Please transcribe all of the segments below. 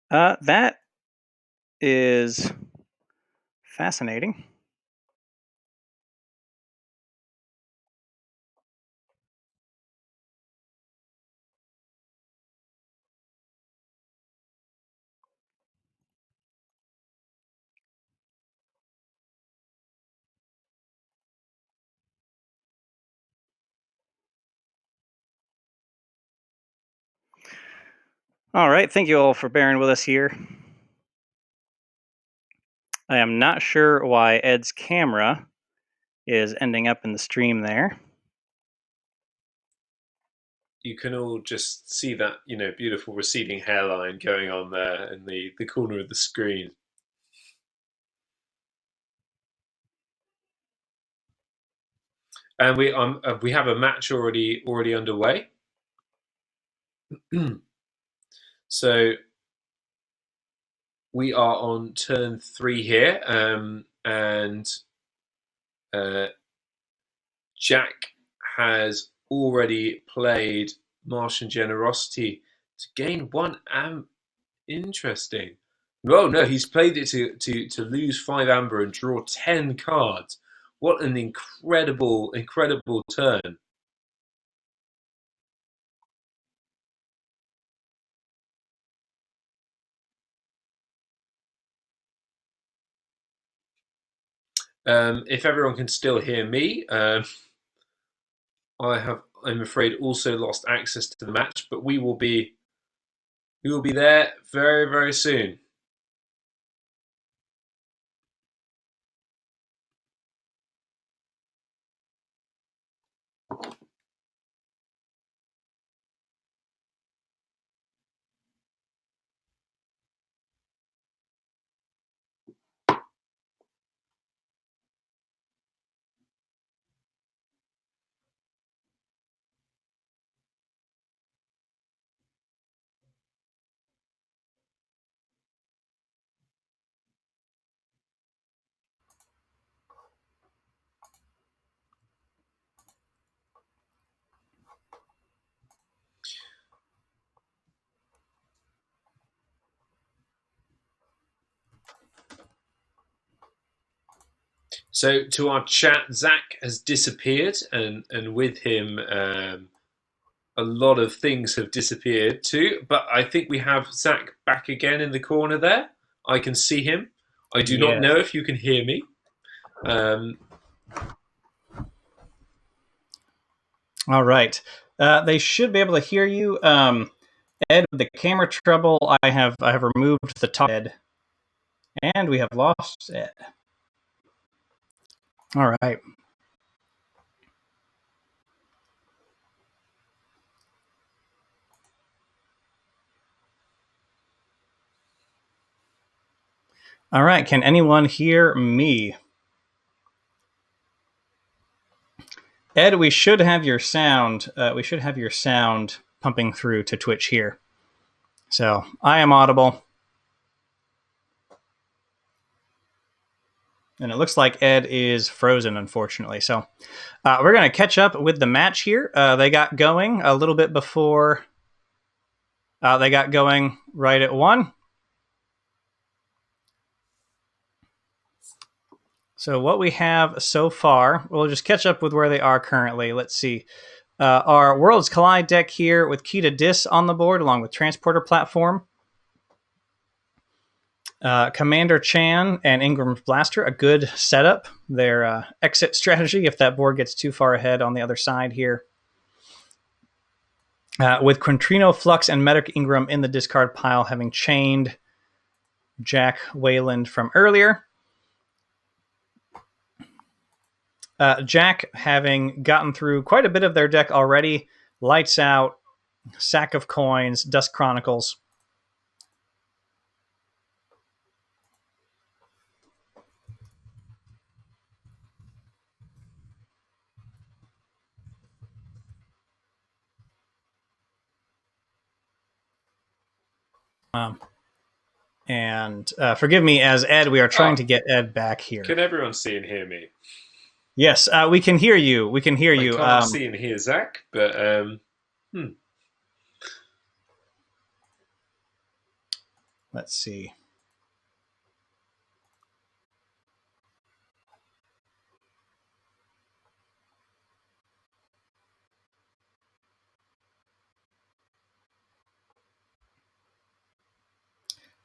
That is fascinating. All right, thank you all for bearing with us here. I am not sure why Ed's camera is ending up in the stream there. You can all just see that, beautiful receding hairline going on there in the corner of the screen. And we have a match already underway. So we are on turn 3 here, and Jack has already played Martian Generosity to gain 1 amp. Interesting. Oh no, he's played it to lose 5 amber and draw 10 cards. What an incredible turn. If everyone can still hear me, I'm afraid, also lost access to the match, but we will be there very, very soon. So to our chat, Zach has disappeared, and with him, a lot of things have disappeared too. But I think we have Zach back again in the corner there. I can see him. I do not know if you can hear me. All right. They should be able to hear you. Ed, with the camera trouble, I have removed the top Ed. And we have lost Ed. All right. All right. Can anyone hear me? Ed, we should have your sound. Pumping through to Twitch here. So I am audible. And it looks like Ed is frozen, unfortunately. So we're going to catch up with the match here. They got going a little bit before. They got going right at 1. So what we have so far, we'll just catch up with where they are currently. Let's see. Our Worlds Collide deck here with Key to Dis on the board, along with Transporter Platform. Commander Chan and Ingram's Blaster, a good setup. Their exit strategy if that board gets too far ahead on the other side here. With Quintrino, Flux, and Medic Ingram in the discard pile, having chained Jack Weyland from earlier. Jack having gotten through quite a bit of their deck already. Lights Out, Sack of Coins, Dust Chronicles. And forgive me, as Ed, we are trying to get Ed back here. Can everyone see and hear me? Yes, we can hear you. We can hear you. I can't see and hear Zach, but Let's see.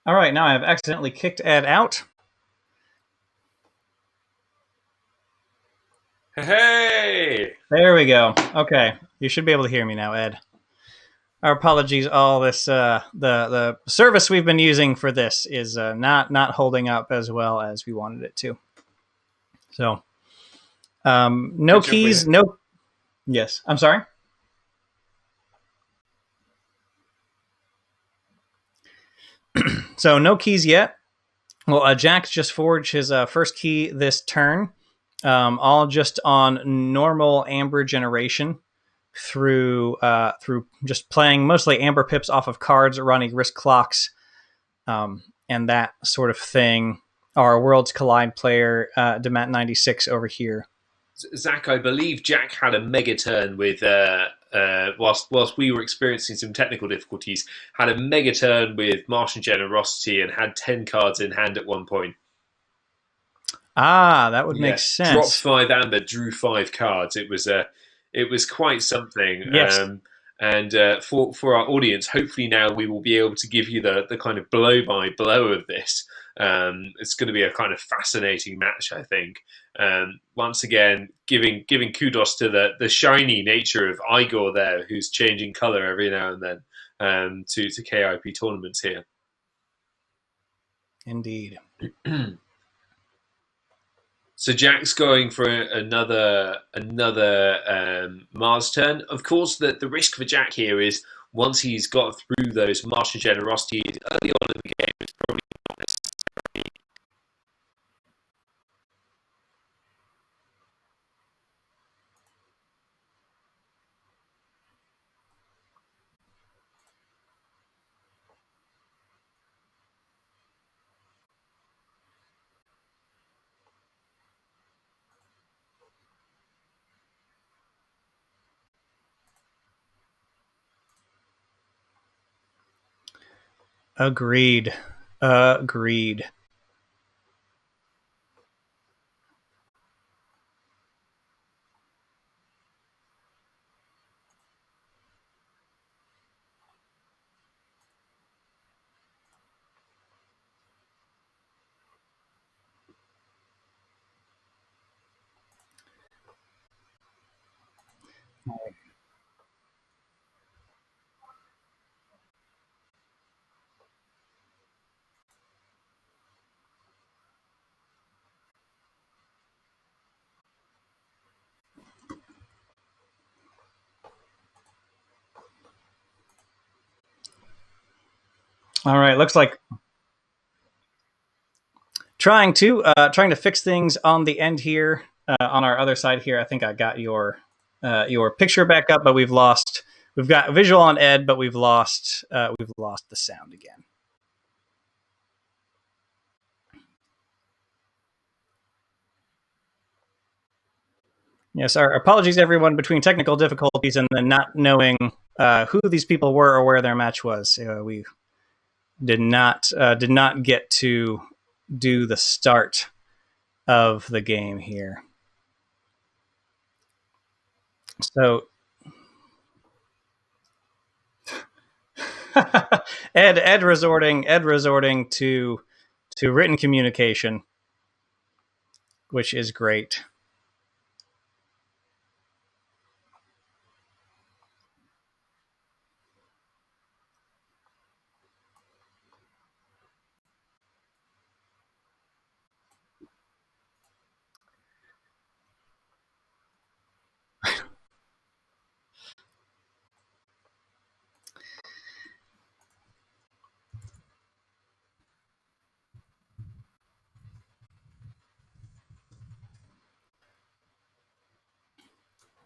All right, now I've accidentally kicked Ed out. Hey! There we go. Okay, you should be able to hear me now, Ed. Our apologies. All this the service we've been using for this is not holding up as well as we wanted it to. So, no Good job keys. with No. Yes, I'm sorry. So no keys yet. Well, Jack just forged his first key this turn, all just on normal amber generation through just playing mostly amber pips off of cards, running risk clocks, and that sort of thing. Our Worlds Collide player, Dammat96 over here. Zach, I believe Jack had a mega turn with whilst we were experiencing some technical difficulties, had a mega turn with Martian Generosity and had 10 cards in hand at one point. Ah, that would make Dropped sense. 5 amber, drew 5 cards. It was quite something. Yes. And for our audience, hopefully now we will be able to give you the kind of blow by blow of this. It's going to be a kind of fascinating match, I think. Once again, giving kudos to the shiny nature of Igor there, who's changing color every now and then to KIP tournaments here. Indeed. So Jack's going for another Mars turn. Of course, the risk for Jack here is once he's got through those Martian Generosity early on in the game, it's probably not necessarily. Agreed. All right, looks like trying to fix things on the end here. On our other side here, I think I got your picture back up, but we've got visual on Ed, but we've lost the sound again. Yes, our apologies, everyone, between technical difficulties and then not knowing who these people were or where their match was. We did not get to do the start of the game here. So Ed resorting to written communication, which is great.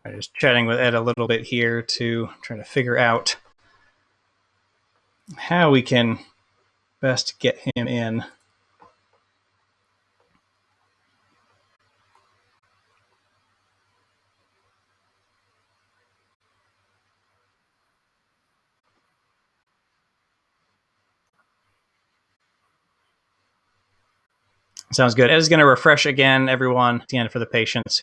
I'm just chatting with Ed a little bit here to try to figure out how we can best get him in. Sounds good. Ed is going to refresh again, everyone, at the end for the patience.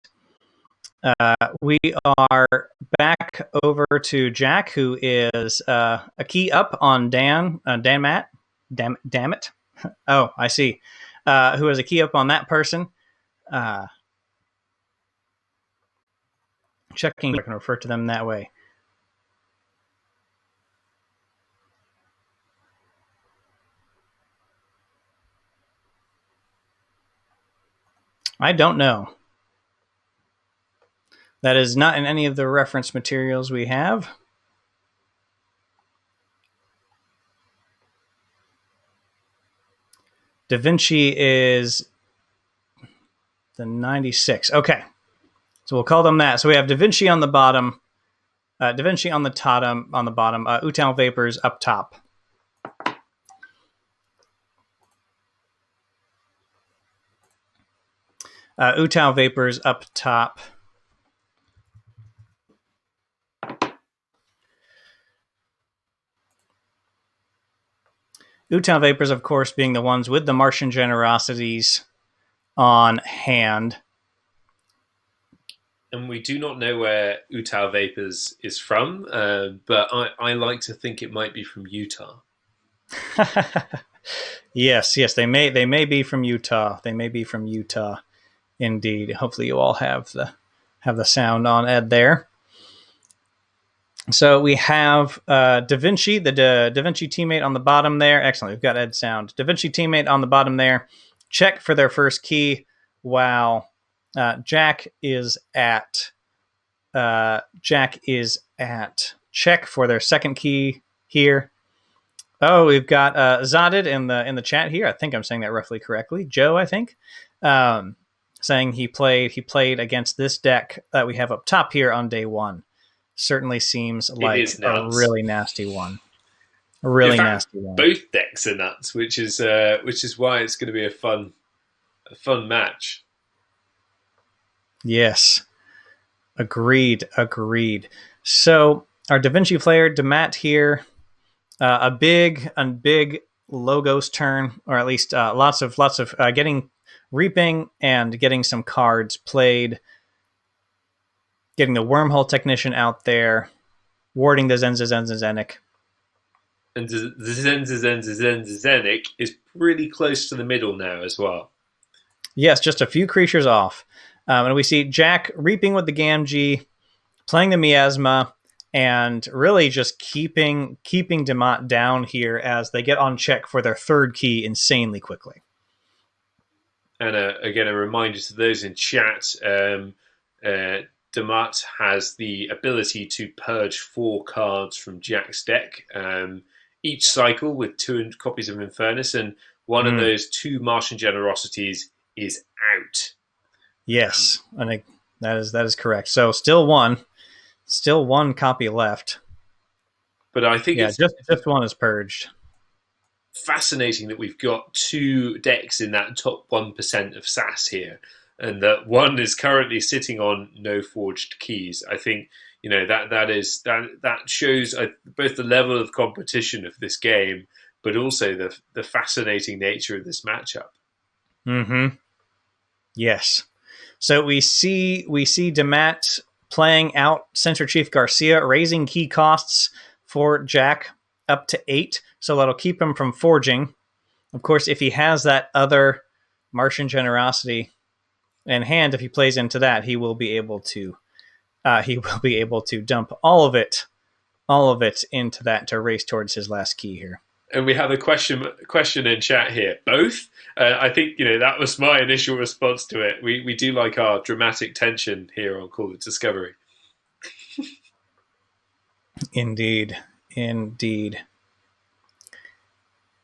We are back over to Jack, who is a key up on Dammat. Dammat. Oh, I see. Who is a key up on that person. Checking, I can refer to them that way. I don't know. That is not in any of the reference materials we have. Da-vinci is the 96. Okay. So we'll call them that. So we have Da-vinci on the bottom, Da-vinci on the bottom, Utau Vapors up top. Utau Vapors up top. Utau Vapors, of course, being the ones with the Martian generosities on hand. And we do not know where Utau Vapors is from, but I like to think it might be from Utah. Yes, they may be from Utah. They may be from Utah, indeed. Hopefully, you all have the sound on Ed there. So we have Da-vinci, the Da-vinci teammate on the bottom there. Excellent. We've got Ed sound. Da-vinci teammate on the bottom there. Check for their first key, while Jack is at check for their second key here. Oh, we've got Zadid in the chat here. I think I'm saying that roughly correctly. Joe, I think, saying he played against this deck that we have up top here on day one. Certainly seems like a really nasty one. A really nasty one. Both decks are nuts, which is why it's going to be a fun match. Yes, agreed. So our Da-vinci player Dammat here, a big Logos turn, or at least lots of getting reaping and getting some cards played. Getting the Wormhole Technician out there, warding the Zenzazenzazenic. And the Zenzazenzazenic is pretty close to the middle now as well. Yes, just a few creatures off. And we see Jack reaping with the Gamgee, playing the Miasma, and really just keeping Dammat down here as they get on check for their third key insanely quickly. And again, a reminder to those in chat, Dammat has the ability to purge 4 cards from Jack's deck each cycle with 2 copies of Infernus, and one of those 2 Martian Generosities is out. Yes, I think that is correct. So still one copy left. But I think it's just one is purged. Fascinating that we've got 2 decks in that top 1% of SAS here, and that one is currently sitting on no forged keys. I think that shows both the level of competition of this game, but also the fascinating nature of this matchup. Mm-hmm. Yes. So we see Dammat playing out Center Chief Garcia, raising key costs for Jack up to 8, so that'll keep him from forging. Of course, if he has that other Martian Generosity in hand, if he plays into that, he will be able to dump all of it into that to race towards his last key here. And we have a question in chat here. Both? I think that was my initial response to it. We do like our dramatic tension here on Call of Discovery. Indeed.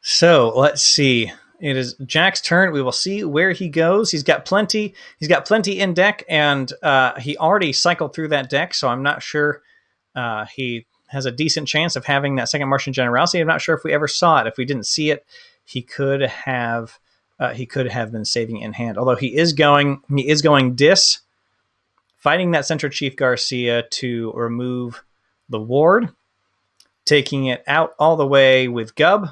So let's see. It is Jack's turn. We will see where he goes. He's got plenty in deck, and he already cycled through that deck, so I'm not sure he has a decent chance of having that second Martian Generosity. I'm not sure if we ever saw it. If we didn't see it, he could have been saving it in hand. Although he is going Dis, fighting that Center Chief Garcia to remove the ward, taking it out all the way with Gub,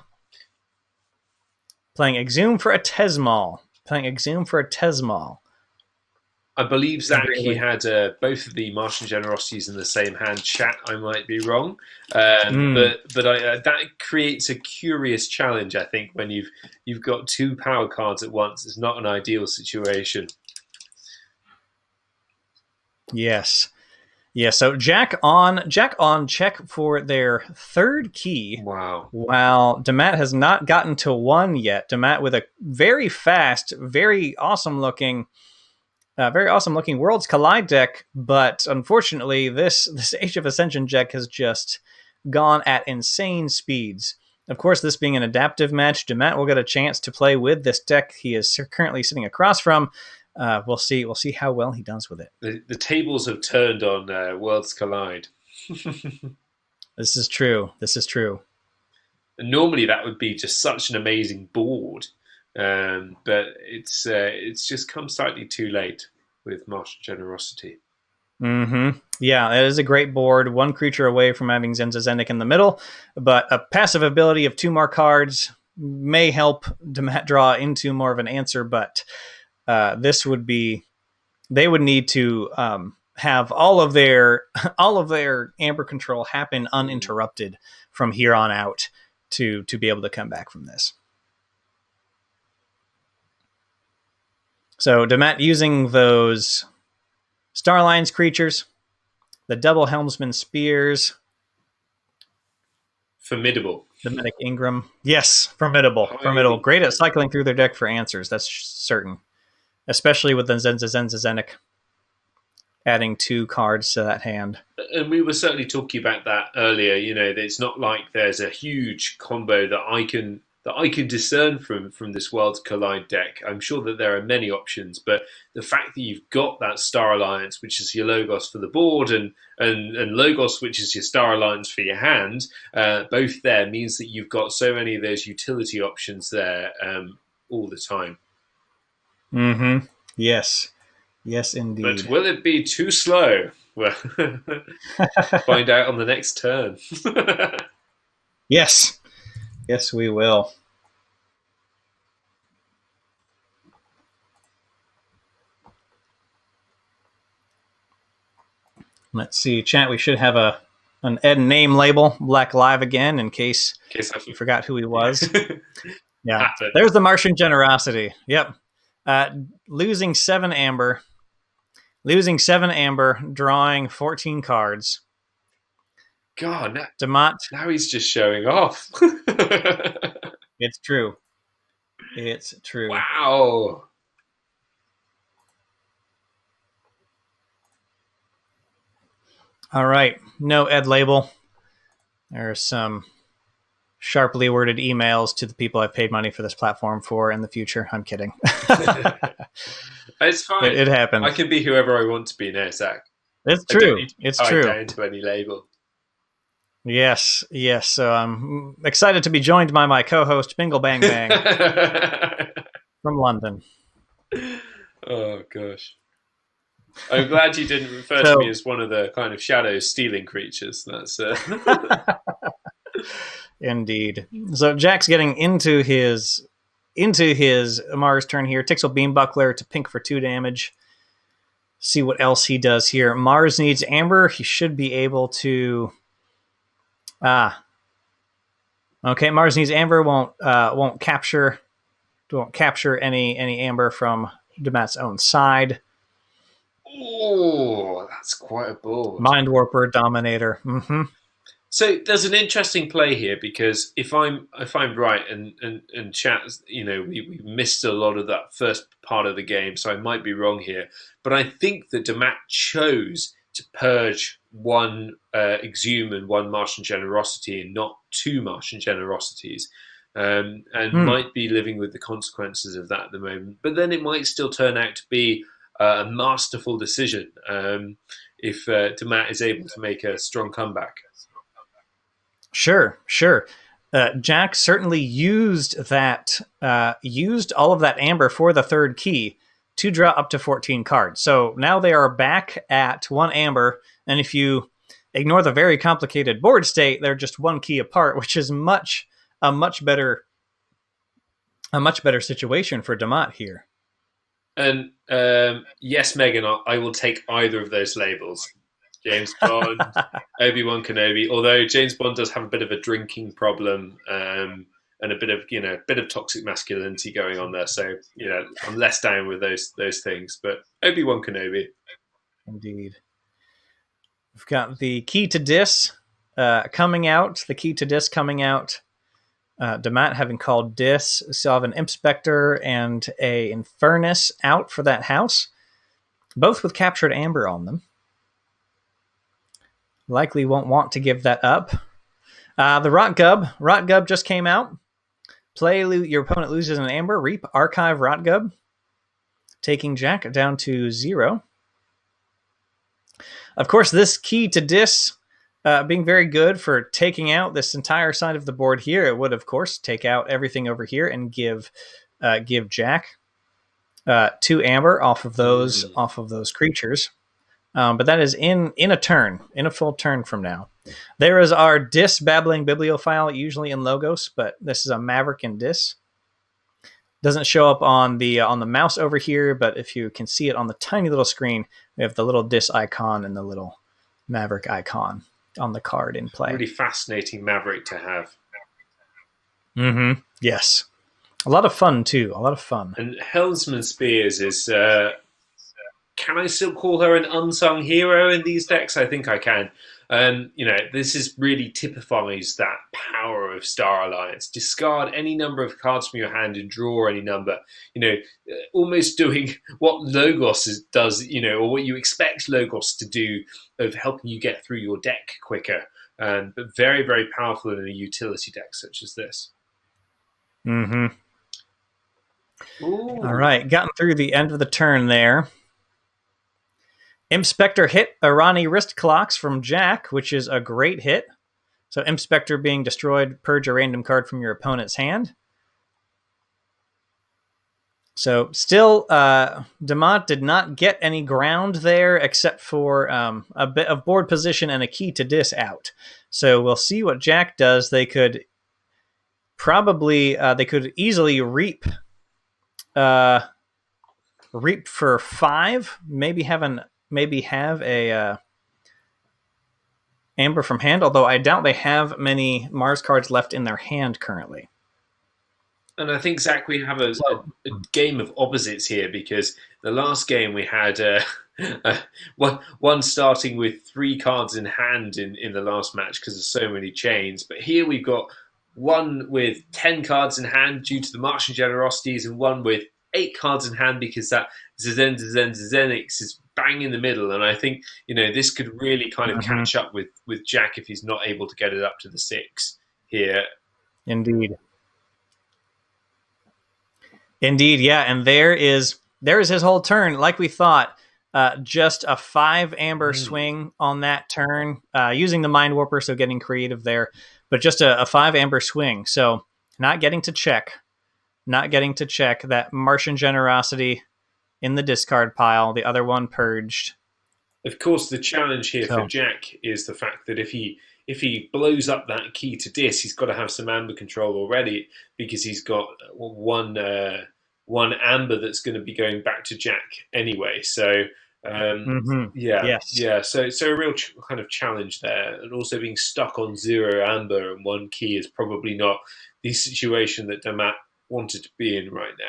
playing Exhume for a Tesmal, playing Exhume for a Tesmal. I believe, Zach, he had both of the Martian Generosities in the same hand. Chat, I might be wrong, but that creates a curious challenge. I think when you've got 2 power cards at once, it's not an ideal situation. Yes. Yeah, so Jack on check for their 3rd key. Wow. While Dammat has not gotten to 1 yet. Dammat with a very fast, very awesome looking Worlds Collide deck, but unfortunately this Age of Ascension deck has just gone at insane speeds. Of course, this being an adaptive match, Dammat will get a chance to play with this deck he is currently sitting across from. We'll see how well he does with it. The tables have turned on Worlds Collide. This is true. And normally that would be just such an amazing board. But it's just come slightly too late with Martian Generosity. Mm-hmm. Yeah, it is a great board. 1 creature away from having Zenzazenik in the middle, but a passive ability of 2 more cards may help Dammat draw into more of an answer. But they would need to have all of their Amber control happen uninterrupted from here on out to be able to come back from this. So Dammat using those Starlines creatures, the double Helmsman Spears. Formidable. The Medic Ingram. Yes, formidable. Great at cycling through their deck for answers, that's certain. Especially with the Zenzazenik adding 2 cards to that hand. And we were certainly talking about that earlier. It's not like there's a huge combo that I can discern from this Worlds Collide deck. I'm sure that there are many options, but the fact that you've got that Star Alliance, which is your Logos for the board, and Logos, which is your Star Alliance for your hand, both there means that you've got so many of those utility options there all the time. Mm-hmm. Yes, indeed. But will it be too slow? Well, find out on the next turn. Yes, we will. Let's see, chat. We should have an Ed name label, Black Live again, in case you forgot who he was. Yeah, there's the Martian Generosity. Yep. Losing 7 amber, drawing 14 cards. God, Dammat. Now he's just showing off. It's true. Wow. All right. No Ed label. There are some sharply worded emails to the people I've paid money for this platform for in the future. I'm kidding. It's fine. It happened. I can be whoever I want to be now, Zach. It's true. It's true. Down to any label. Yes. So I'm excited to be joined by my co-host, Bingle Bang Bang, from London. Oh, gosh. I'm glad you didn't refer to me as one of the kind of shadow stealing creatures. That's Indeed. So Jack's getting into his Mars turn here. Tixel Beam Buckler to pink for 2 damage. See what else he does here. Mars needs Amber. He should be able to. Okay. Mars needs Amber. Won't capture any Amber from Dammat's own side. Oh, that's quite a board. Mind Warper, Dominator. Mm-hmm. So there's an interesting play here, because if I'm right, and chat, we missed a lot of that first part of the game, so I might be wrong here, but I think that Dammat chose to purge 1 Exhume and 1 Martian Generosity, and not 2 Martian Generosities, and might be living with the consequences of that at the moment. But then it might still turn out to be a masterful decision if Dammat is able to make a strong comeback. Sure. Jack certainly used all of that Amber for the 3rd key to draw up to 14 cards. So now they are back at 1 Amber, and if you ignore the very complicated board state, they're just 1 key apart, which is a much better situation for Dammat here. And yes, Megan, I will take either of those labels. James Bond, Obi-Wan Kenobi. Although James Bond does have a bit of a drinking problem and a bit of toxic masculinity going on there. So I'm less down with those things. But Obi-Wan Kenobi. Indeed. We've got the Key to Dis coming out. The Key to Dis coming out. Dammat having called Dis. So I have an Inspector and a Infernus out for that house. Both with captured amber on them. Likely won't want to give that up. The Rot Gub just came out. Play your opponent loses an amber. Reap Archive Rot Gub. Taking Jack down to 0. Of course, this Key to Dis being very good for taking out this entire side of the board here. It would, of course, take out everything over here and give Jack 2 amber off of those creatures. But that is in a full turn from now. There is our Dis Babbling Bibliophile, usually in Logos, but this is a Maverick in Dis. Doesn't show up on the mouse over here, but if you can see it on the tiny little screen, we have the little Dis icon and the little Maverick icon on the card in play. Really fascinating Maverick to have. Mm-hmm. Yes. A lot of fun, too. A lot of fun. And Helmsman Spears is... can I still call her an unsung hero in these decks? I think I can. This is really typifies that power of Star Alliance. Discard any number of cards from your hand and draw any number. Almost doing what Logos does, or what you expect Logos to do of helping you get through your deck quicker. But very, very powerful in a utility deck such as this. Mm-hmm. All right, gotten through the end of the turn there. Inspector hit Irani wrist clocks from Jack, which is a great hit. So Inspector being destroyed, purge a random card from your opponent's hand. So still, Dammat did not get any ground there except for a bit of board position and a Key to Dis out. So we'll see what Jack does. They could easily reap for 5, maybe have a amber from hand, although I doubt they have many Mars cards left in their hand currently. And I think, Zach, we have a game of opposites here, because the last game we had one starting with 3 cards in hand in the last match because of so many chains. But here we've got one with 10 cards in hand due to the Martian Generosities, and one with 8 cards in hand because that Zenix is bang in the middle. And I think this could really kind of catch up with Jack if he's not able to get it up to the 6 here. Indeed, yeah. And there is his whole turn, like we thought. Just a 5 amber swing on that turn, using the Mind Warper, so getting creative there. But just a 5 amber swing, so not getting to check that Martian Generosity in the discard pile, the other one purged. Of course, the challenge here for Jack is the fact that if he blows up that Key to Dis, he's got to have some amber control already, because he's got one amber that's going to be going back to Jack anyway. So So a real kind of challenge there, and also being stuck on 0 amber and 1 key is probably not the situation that Dammat wanted to be in right now.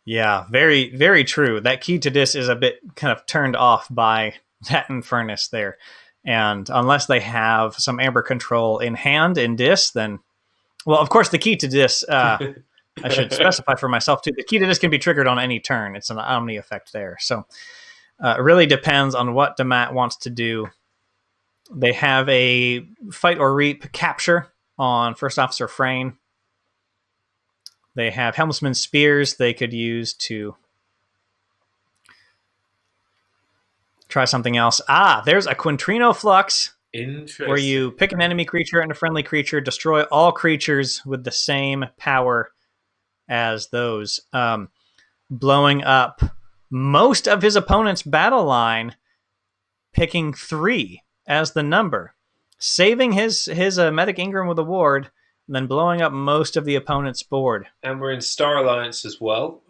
Yeah, very, very true. That Key to Dis is a bit kind of turned off by that Infernus there. And unless they have some amber control in hand in Dis, then... Well, of course, the Key to Dis... I should specify for myself, too. The Key to Dis can be triggered on any turn. It's an Omni effect there. So it really depends on what Dammat wants to do. They have a Fight or Reap capture on First Officer Frayne. They have Helmsman Spears they could use to try something else. There's a Quintrino Flux. Interesting. Where you pick an enemy creature and a friendly creature, destroy all creatures with the same power as those, blowing up most of his opponent's battle line, picking 3 as the number, saving his Medic Ingram with a ward, then blowing up most of the opponent's board. And we're in Star Alliance as well,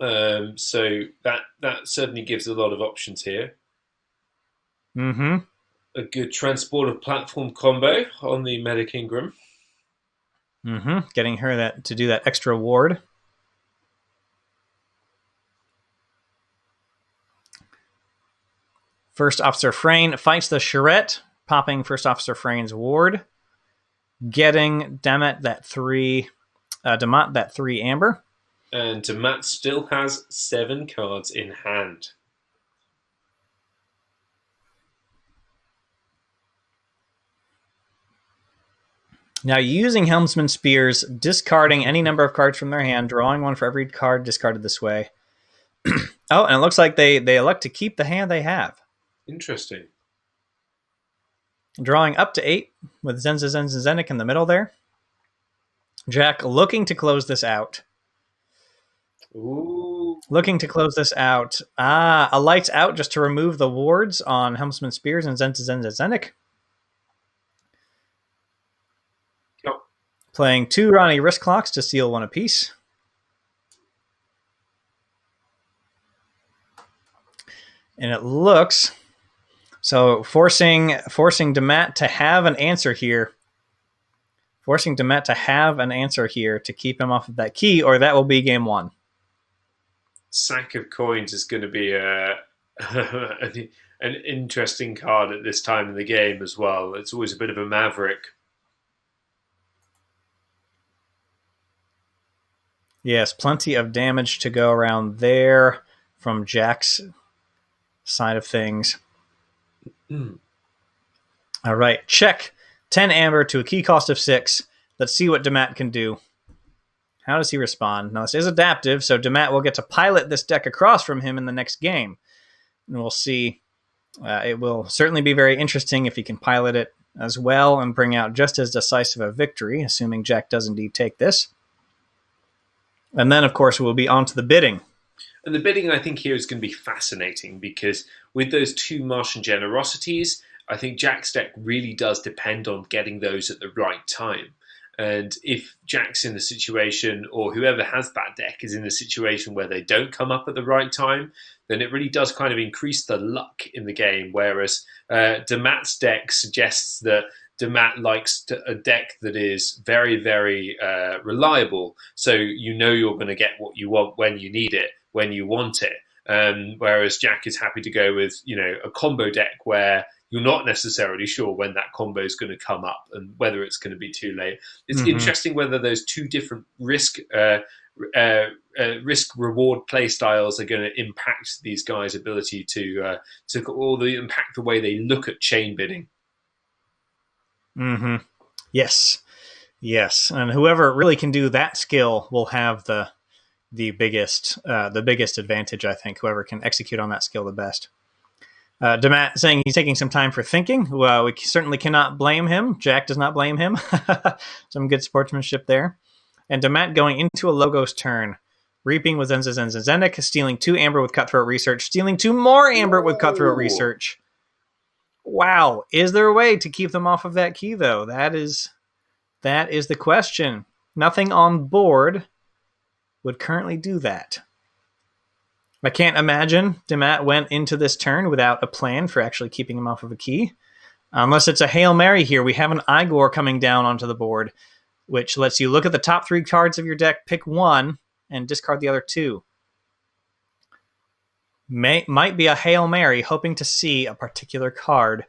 so that certainly gives a lot of options here. Mm-hmm. A good transporter platform combo on the Medic Ingram. Mm-hmm. Getting her to do that extra ward. First Officer Frayne fights the Charette, popping First Officer Frayne's ward, getting Dammat that 3 amber. And Dammat still has 7 cards in hand. Now, using Helmsman Spears, discarding any number of cards from their hand, drawing one for every card discarded this way. Oh, and it looks like they elect to keep the hand they have. Interesting. Drawing up to 8 with Zenzik in the middle there. Jack looking to close this out. Ooh. Looking to close this out. A lights out just to remove the wards on Helmsman Spears and Zenzik. Yep. Playing 2 Ronnie Wrist Clocks to steal 1 apiece. And it looks so forcing Dammat to have an answer here. Forcing Dammat to have an answer here to keep him off of that key, or that will be game 1. Sack of Coins is going to be an interesting card at this time in the game as well. It's always a bit of a maverick. Yes, plenty of damage to go around there from Jack's side of things. All right, check 10 amber to a key cost of 6. Let's see what Dammat can do. How does he respond? Now, this is adaptive, so Dammat will get to pilot this deck across from him in the next game. And we'll see. It will certainly be very interesting if he can pilot it as well and bring out just as decisive a victory, assuming Jack does indeed take this. And then, of course, we'll be on to the bidding. And the bidding, I think, here is going to be fascinating because with those 2 Martian Generosities, I think Jack's deck really does depend on getting those at the right time. And if Jack's in the situation, or whoever has that deck is in the situation where they don't come up at the right time, then it really does kind of increase the luck in the game. Whereas Dammat's deck suggests that Dammat likes a deck that is very, very reliable. So you know you're going to get what you want when you need it, when you want it. Whereas Jack is happy to go with, a combo deck where you're not necessarily sure when that combo is going to come up and whether it's going to be too late. It's interesting whether those 2 different risk reward play styles are going to impact these guys' ability to impact the way they look at chain bidding. Mm-hmm. Yes. And whoever really can do that skill will have the biggest advantage, I think. Whoever can execute on that skill the best. Dammat saying he's taking some time for thinking. Well, we certainly cannot blame him. Jack does not blame him. Some good sportsmanship there. And Dammat going into a Logos turn, reaping with Zenzik, stealing 2 amber with Cutthroat Research, stealing 2 more amber with Cutthroat Research. Wow. Is there a way to keep them off of that key, though? That is the question. Nothing on board would currently do that. I can't imagine Dammat went into this turn without a plan for actually keeping him off of a key. Unless it's a Hail Mary here. We have an Igor coming down onto the board, which lets you look at the top 3 cards of your deck, pick 1, and discard the other 2. Might be a Hail Mary, hoping to see a particular card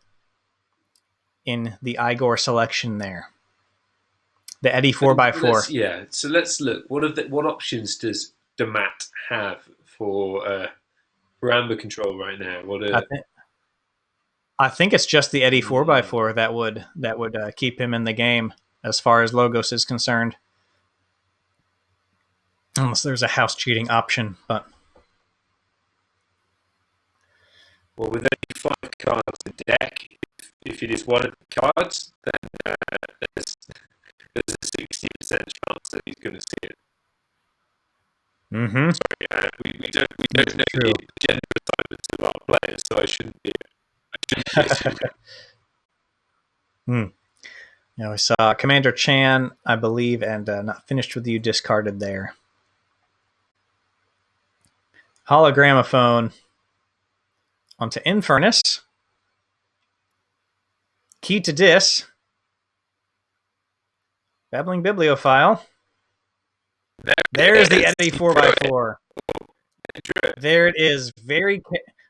in the Igor selection there. The Eddie 4x4. So let's look. What options does Dammat have for amber control right now? I think it's just the Eddie 4x4 that would keep him in the game as far as Logos is concerned. Unless there's a house cheating option, but well, with only 5 cards in deck, if it is one of the cards, then there's a 60% chance that he's going to see it. Mm-hmm. Sorry, we don't know the gender assignments of our players, so I shouldn't be. We saw Commander Chan, I believe, and Not Finished With You discarded there. Hologramophone onto Infernus. Key to Dis. Babbling Bibliophile. There's the Eddie 4x4. There it is. Very,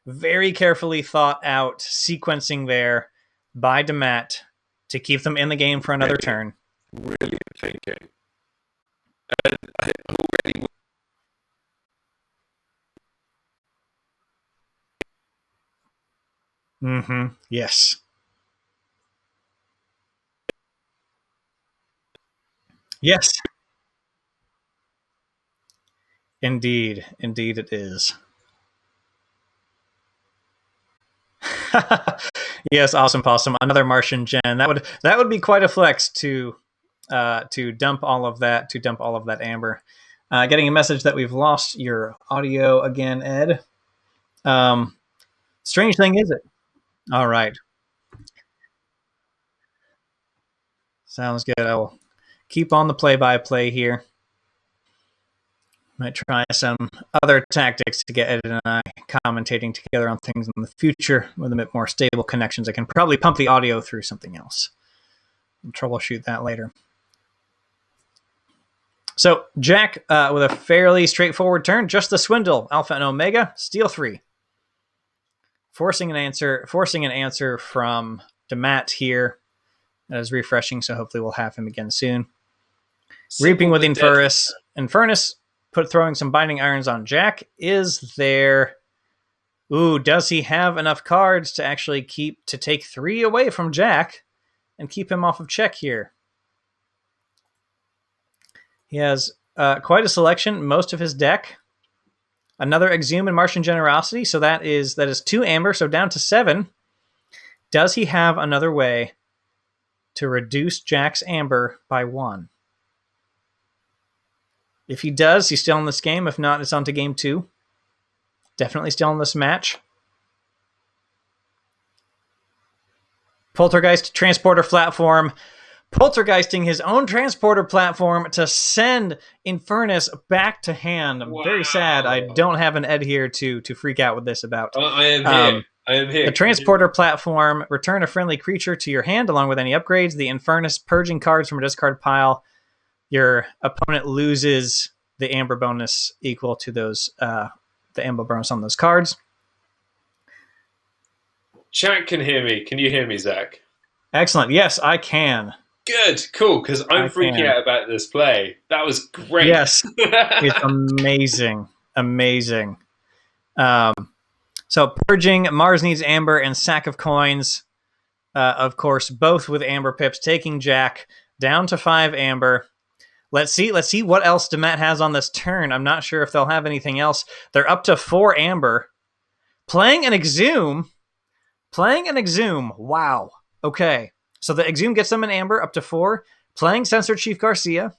very carefully thought out sequencing there by Dammat to keep them in the game for another turn. Really thinking. And I already. Mm-hmm. Yes. Yes. Indeed. Indeed it is. Yes, awesome possum. Another Martian Gen. That would be quite a flex to dump all of that amber. Getting a message that we've lost your audio again, Ed. Strange thing is it? All right. Sounds good. I will keep on the play-by-play here. Might try some other tactics to get Ed and I commentating together on things in the future with a bit more stable connections. I can probably pump the audio through something else and troubleshoot that later. So Jack, with a fairly straightforward turn, just the Swindle, Alpha and Omega, steal 3. Forcing an answer from Dammat here. That is refreshing, so hopefully we'll have him again soon. Reaping with Infernus. Throwing some Binding Irons on Jack. Is there... Ooh, does he have enough cards to actually take 3 away from Jack and keep him off of check here? He has quite a selection, most of his deck. Another Exhume and Martian Generosity, so that is 2 amber, so down to 7. Does he have another way to reduce Jack's amber by 1? If he does, he's still in this game. If not, it's on to game 2. Definitely still in this match. Poltergeist Transporter platform. Poltergeisting his own transporter platform to send Infernus back to hand. I'm very sad I don't have an Ed here to freak out with this about. I am here. The transporter platform, return a friendly creature to your hand along with any upgrades. The Infernus purging cards from a discard pile. Your opponent loses the amber bonus equal to those the amber bonus on those cards. Jack can hear me. Can you hear me, Zach? Excellent. Yes, I can. Good, cool, because I'm freaking out about this play. That was great. Yes, it's amazing. Amazing. So purging, Mars Needs Amber, and Sack of Coins. Of course, both with amber pips, taking Jack down to 5 amber. Let's see what else Dammat has on this turn. I'm not sure if they'll have anything else. They're up to 4 amber. Playing an Exhume. Wow. Okay. So the Exhume gets them an amber up to 4. Playing Censored Chief Garcia.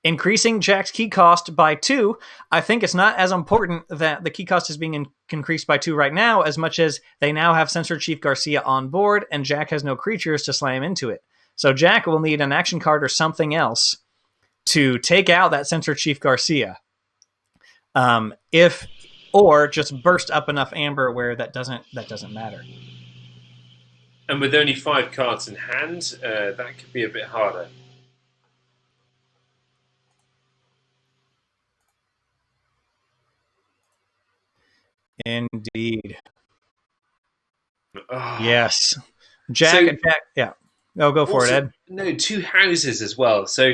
Increasing Jack's key cost by 2. I think it's not as important that the key cost is being increased by 2 right now as much as they now have Censored Chief Garcia on board and Jack has no creatures to slam into it. So Jack will need an action card or something else to take out that Censored Chief Garcia. Or just burst up enough amber where that doesn't matter. And with only 5 cards in hand, that could be a bit harder. Indeed. Oh. Yes. Jack, yeah. Oh, go for it, Ed. No, 2 houses as well. So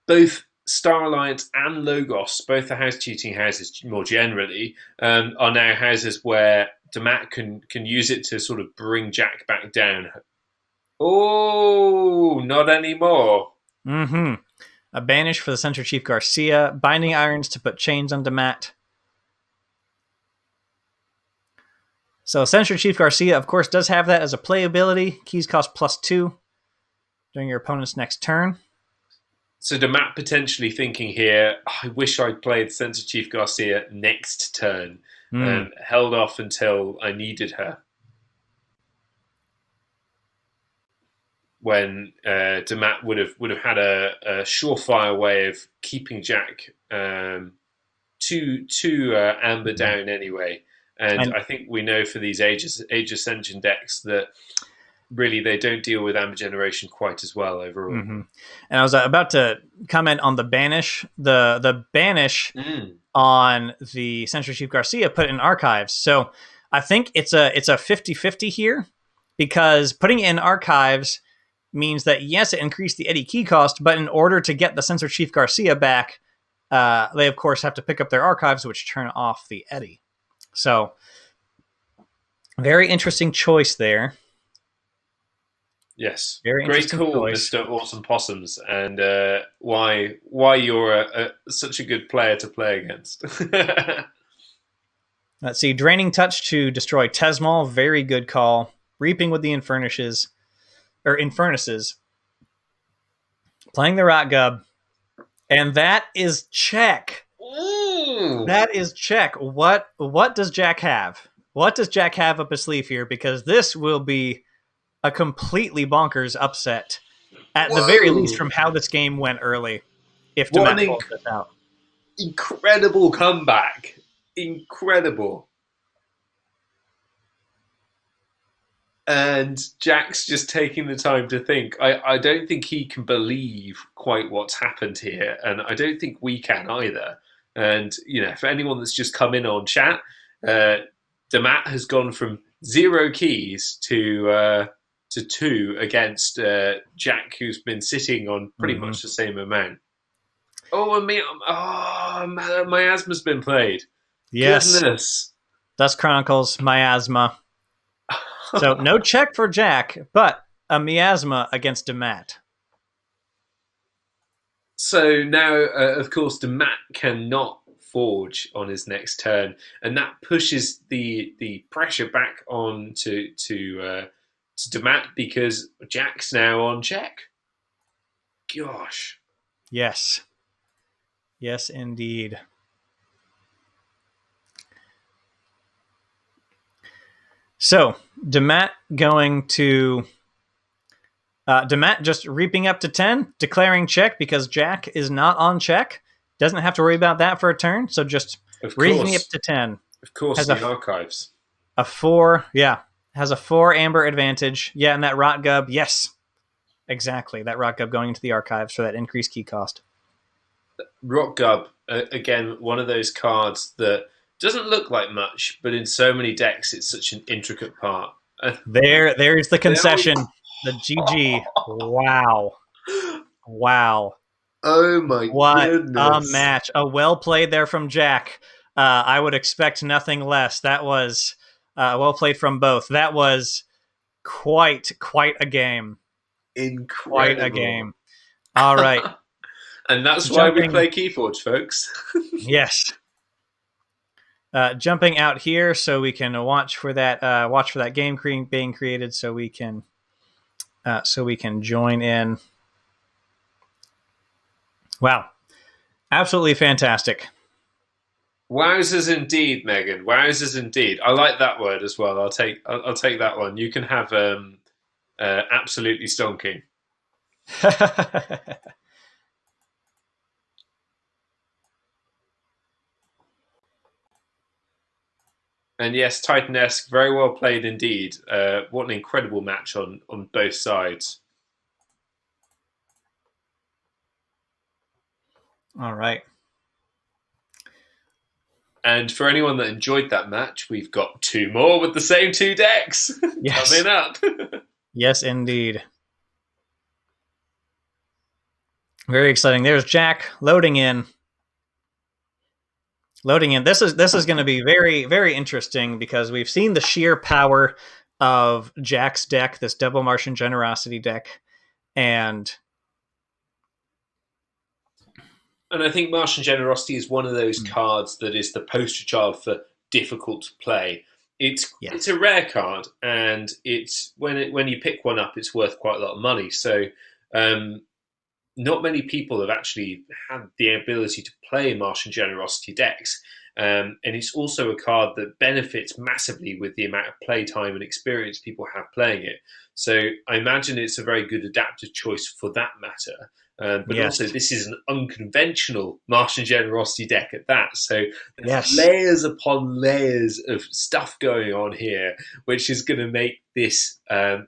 both Star Alliance and Logos, both the house cheating houses more generally, are now houses where Dammat can use it to sort of bring Jack back down. Oh, not anymore. Mm-hmm. A banish for the Censored Chief Garcia. Binding Irons to put chains on Dammat. So Censored Chief Garcia, of course, does have that as a play ability. Keys cost +2 during your opponent's next turn. So Dammat potentially thinking here, I wish I'd played Censored Chief Garcia next turn and held off until I needed her. when Dammat would have had a surefire way of keeping Jack to amber down anyway. And I think we know for these Age Ascension decks that really they don't deal with amber generation quite as well overall. Mm-hmm. And I was about to comment on the banish. The banish on the Century Chief Garcia put in archives. So I think it's a 50-50 here, because putting it in archives means that, yes, it increased the Eddie key cost, but in order to get the Century Chief Garcia back, they of course have to pick up their archives, which turn off the Eddie. So very interesting choice there. Yes, very great call, choice. Mr. Awesome Possums, and why you're such a good player to play against. Let's see, Draining Touch to destroy Tesmal, very good call. Reaping with the Infurnaces, playing the Rot Gub, and that is check. Ooh. That is check. What does Jack have? What does Jack have up his sleeve here? Because this will be a completely bonkers upset, at the very least, from how this game went early. If Dammat pulls this out, incredible comeback, incredible. And Jack's just taking the time to think. I don't think he can believe quite what's happened here, and I don't think we can either. And for anyone that's just come in on chat, Dammat has gone from 0 keys to 2 against Jack, who's been sitting on pretty much the same amount. Oh, and Miasma's been played. Yes. Goodness. Dust Chronicles, Miasma. So no check for Jack, but a Miasma against Dammat. So now, of course, Dammat cannot forge on his next turn, and that pushes the pressure back on to Dammat, because Jack's now on check. Gosh. Yes. Yes, indeed. So, Dammat going to... Dammat just reaping up to 10, declaring check because Jack is not on check. Doesn't have to worry about that for a turn, so just reaping up to 10. Of course, the archives. A 4, yeah. Has a 4 amber advantage. Yeah, and that Rot Gub, yes. Exactly, that Rot Gub going into the archives for that increased key cost. Rot Gub, again, one of those cards that doesn't look like much, but in so many decks, it's such an intricate part. There's the concession. The GG. Wow. Wow. Oh my goodness. What a match. A well played there from Jack. I would expect nothing less. That was well played from both. That was quite a game. Incredible. Quite a game. All right. And that's why we play Keyforge, folks. Yes. Jumping out here so we can watch for that game being created, so we can join in. Wow, absolutely fantastic! Wowzers indeed, Megan. Wowzers indeed. I like that word as well. I'll take that one. You can have absolutely stonking. And yes, Titanesque, very well played indeed. What an incredible match on both sides. All right. And for anyone that enjoyed that match, we've got 2 more with the same 2 decks coming up. Yes, indeed. Very exciting. There's Jack loading in. This is going to be very, very interesting, because we've seen the sheer power of Jack's deck, this Double Martian Generosity deck, and I think Martian Generosity is one of those cards that is the poster child for difficult to play. It's a rare card, and it's when you pick one up, it's worth quite a lot of money. So not many people have actually had the ability to play Martian Generosity decks. And it's also a card that benefits massively with the amount of play time and experience people have playing it. So I imagine it's a very good adaptive choice for that matter. But Yes. also, this is an unconventional Martian Generosity deck at that. So there's Yes. layers upon layers of stuff going on here, which is going to make this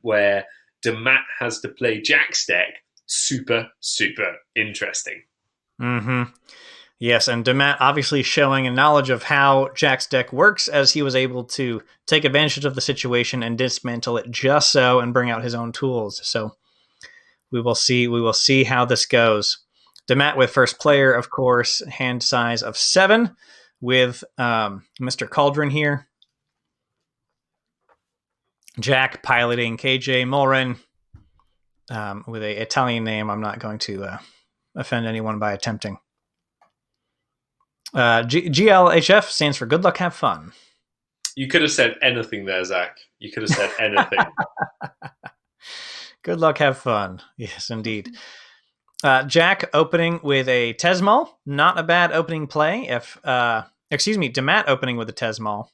where Dammat has to play Jack's deck super, super interesting. Mm-hmm. Yes, and Dammat obviously showing a knowledge of how Jack's deck works, as he was able to take advantage of the situation and dismantle it just so and bring out his own tools. So we will see how this goes. Dammat with first player, of course, hand size of 7 with Mr. Cauldron here. Jack piloting KJ Mulren with an Italian name. I'm not going to offend anyone by attempting. GLHF stands for good luck, have fun. You could have said anything there, Zach. You could have said anything. Good luck, have fun. Yes, indeed. Jack opening with a Tesmal. Not a bad opening play. Dammat opening with a Tesmal.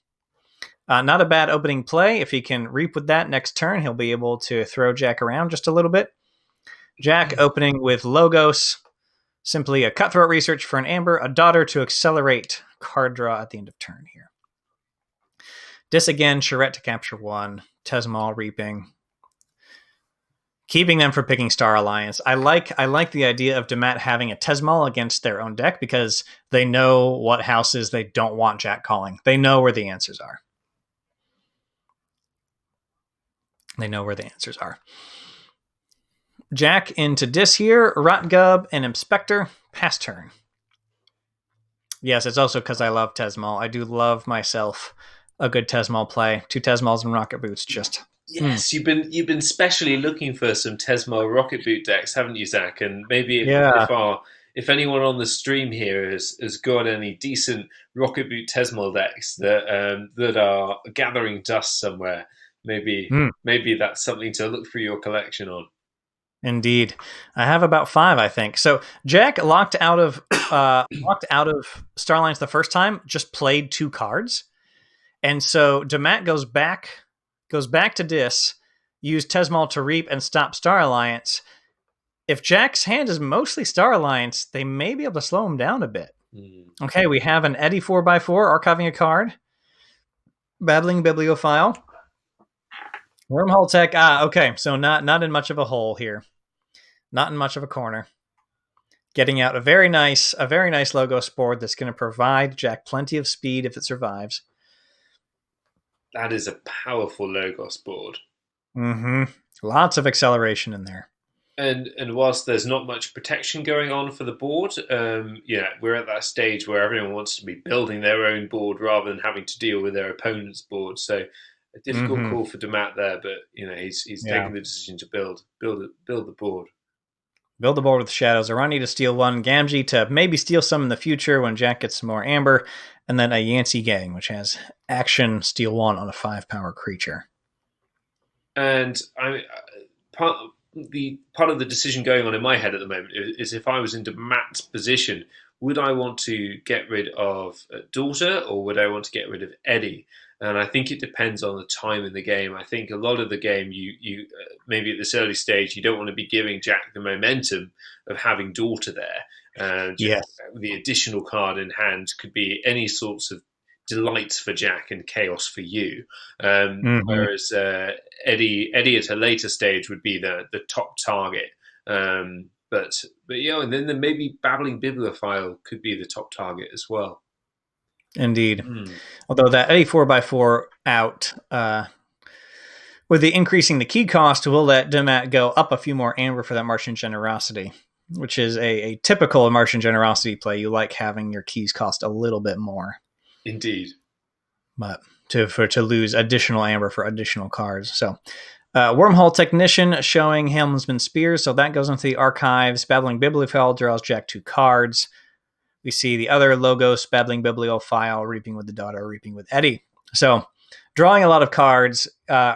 Not a bad opening play. If he can reap with that next turn, he'll be able to throw Jack around just a little bit. Jack opening with Logos. Simply a Cutthroat Research for an Amber, a Daughter to accelerate card draw at the end of turn here. Dis again, Charette to capture 1. Tesmal reaping. Keeping them for picking Star Alliance. I like the idea of Dammat having a Tesmal against their own deck because they know what houses they don't want Jack calling. They know where the answers are. Jack into Dis here, Rotgub and Inspector, pass turn. Yes, it's also because I love Tesmal. I do love myself a good Tesmal play. 2 Tesmals and Rocket Boots, just... Yes, you've been specially looking for some Tesmal Rocket Boot decks, haven't you, Zach? And maybe if anyone on the stream here has got any decent Rocket Boot Tesmal decks that are gathering dust somewhere, maybe that's something to look through your collection on. Indeed, I have about 5, I think. So Jack locked out of Starlines the first time, just played 2 cards, and so Dammat goes back to Dis, use Tesmal to reap and stop Star Alliance. If Jack's hand is mostly Star Alliance, they may be able to slow him down a bit. Okay, we have an Eddie 4x4 archiving a card, Babbling Bibliophile, Wormhole Tech. Okay, so not in much of a hole here. Not in much of a corner. Getting out a very nice Logos board that's going to provide Jack plenty of speed if it survives. That is a powerful Logos board. Mm-hmm. Lots of acceleration in there. And whilst there's not much protection going on for the board, we're at that stage where everyone wants to be building their own board rather than having to deal with their opponent's board. So a difficult call for Dammat there, but he's taking the decision to build the board. Build the board with Shadows. Arani to steal 1, Gamgee to maybe steal some in the future when Jack gets some more Amber, and then a Yancey Gang, which has action, steal 1 on a 5-power creature. And part of the decision going on in my head at the moment is if I was in Dammat's position, would I want to get rid of Daughter or would I want to get rid of Eddie? And I think it depends on the time in the game. I think a lot of the game, you maybe at this early stage, you don't want to be giving Jack the momentum of having Daughter there. Yes. The additional card in hand could be any sorts of delights for Jack and chaos for you. Whereas Eddie at a later stage would be the top target. But and then maybe Babbling Bibliophile could be the top target as well. Indeed. Although that Eddie 4x4 out, with the increasing the key cost, will let Dammat go up a few more Amber for that Martian Generosity, which is a typical Martian Generosity play. You like having your keys cost a little bit more. Indeed. But to lose additional Amber for additional cards. So Wormhole Technician showing Helmsman Spears, so that goes into the archives. Babbling Bibliophile draws Jack 2 cards. We see the other Logos, Babbling Bibliophile, Reaping with the Daughter, Reaping with Eddie. So drawing a lot of cards,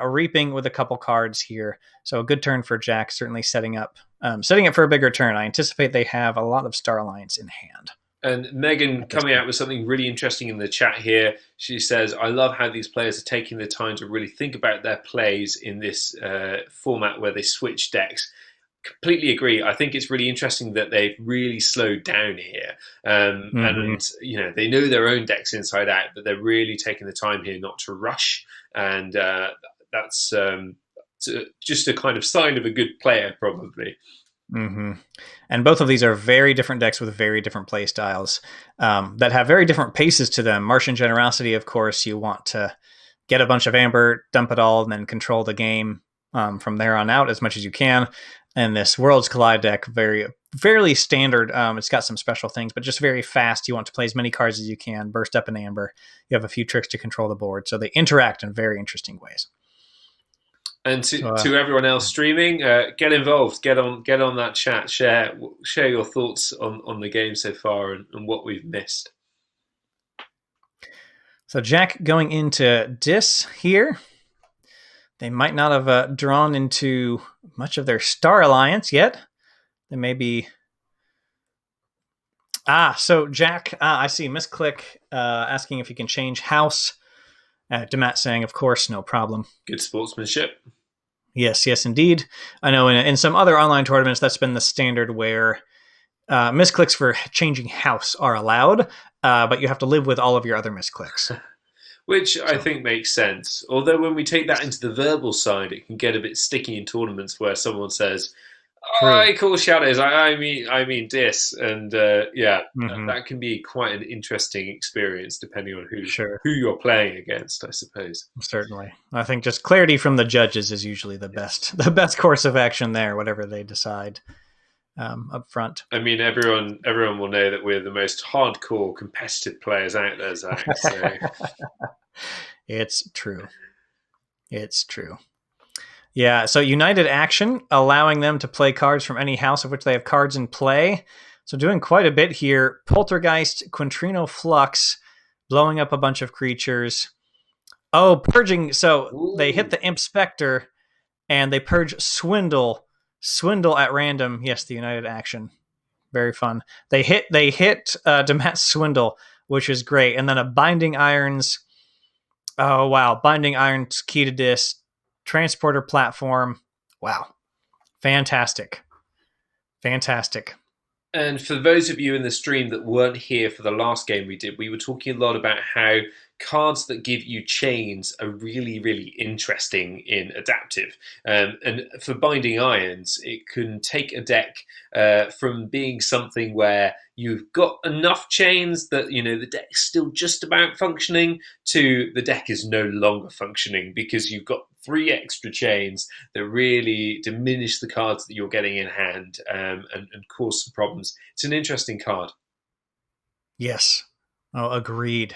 reaping with a couple cards here. So a good turn for Jack, certainly setting up for a bigger turn. I anticipate they have a lot of Star Alliance in hand. And Megan coming out with something really interesting in the chat here. She says, I love how these players are taking the time to really think about their plays in this format where they switch decks. Completely agree. I think it's really interesting that they've really slowed down here. And, they know their own decks inside out, but they're really taking the time here not to rush. And that's just a kind of sign of a good player, probably. Mm-hmm. And both of these are very different decks with very different play styles that have very different paces to them. Martian Generosity, of course, you want to get a bunch of amber, dump it all, and then control the game from there on out as much as you can. And this Worlds Collide deck, fairly standard. It's got some special things, but just very fast. You want to play as many cards as you can, burst up in amber. You have a few tricks to control the board. So they interact in very interesting ways. And to everyone else streaming, get involved, get on that chat, share your thoughts on the game so far and what we've missed. So Jack going into Dis here. They might not have drawn into much of their Star Alliance yet. They may be... so Jack, I see Misclick asking if you can change house. Dammat saying, of course, no problem. Good sportsmanship. Yes, indeed. I know in some other online tournaments, that's been the standard where misclicks for changing house are allowed, but you have to live with all of your other misclicks. Which I think makes sense. Although when we take that into the verbal side, it can get a bit sticky in tournaments where someone says, I call shadows, I mean dis. And that can be quite an interesting experience depending on who you're playing against, I suppose. Certainly. I think just clarity from the judges is usually the best course of action there, whatever they decide up front. I mean, everyone will know that we're the most hardcore competitive players out there, Zach. So. It's true. Yeah, so United Action, allowing them to play cards from any house of which they have cards in play. So doing quite a bit here. Poltergeist, Quintrino Flux, blowing up a bunch of creatures. Oh, purging. So they hit the Imp Spectre, and they purge Swindle. Swindle at random. Yes, the United Action. Very fun. They hit Dammat Swindle, which is great. And then a Binding Irons. Oh, wow. Binding Irons, key to dis. Transporter platform. Wow. Fantastic. And for those of you in the stream that weren't here for the last game we did, we were talking a lot about how cards that give you chains are really, really interesting in adaptive. And for Binding Irons, it can take a deck from being something where you've got enough chains that the deck's still just about functioning to the deck is no longer functioning because you've got 3 extra chains that really diminish the cards that you're getting in hand and cause some problems. It's an interesting card. Yes. Oh, agreed.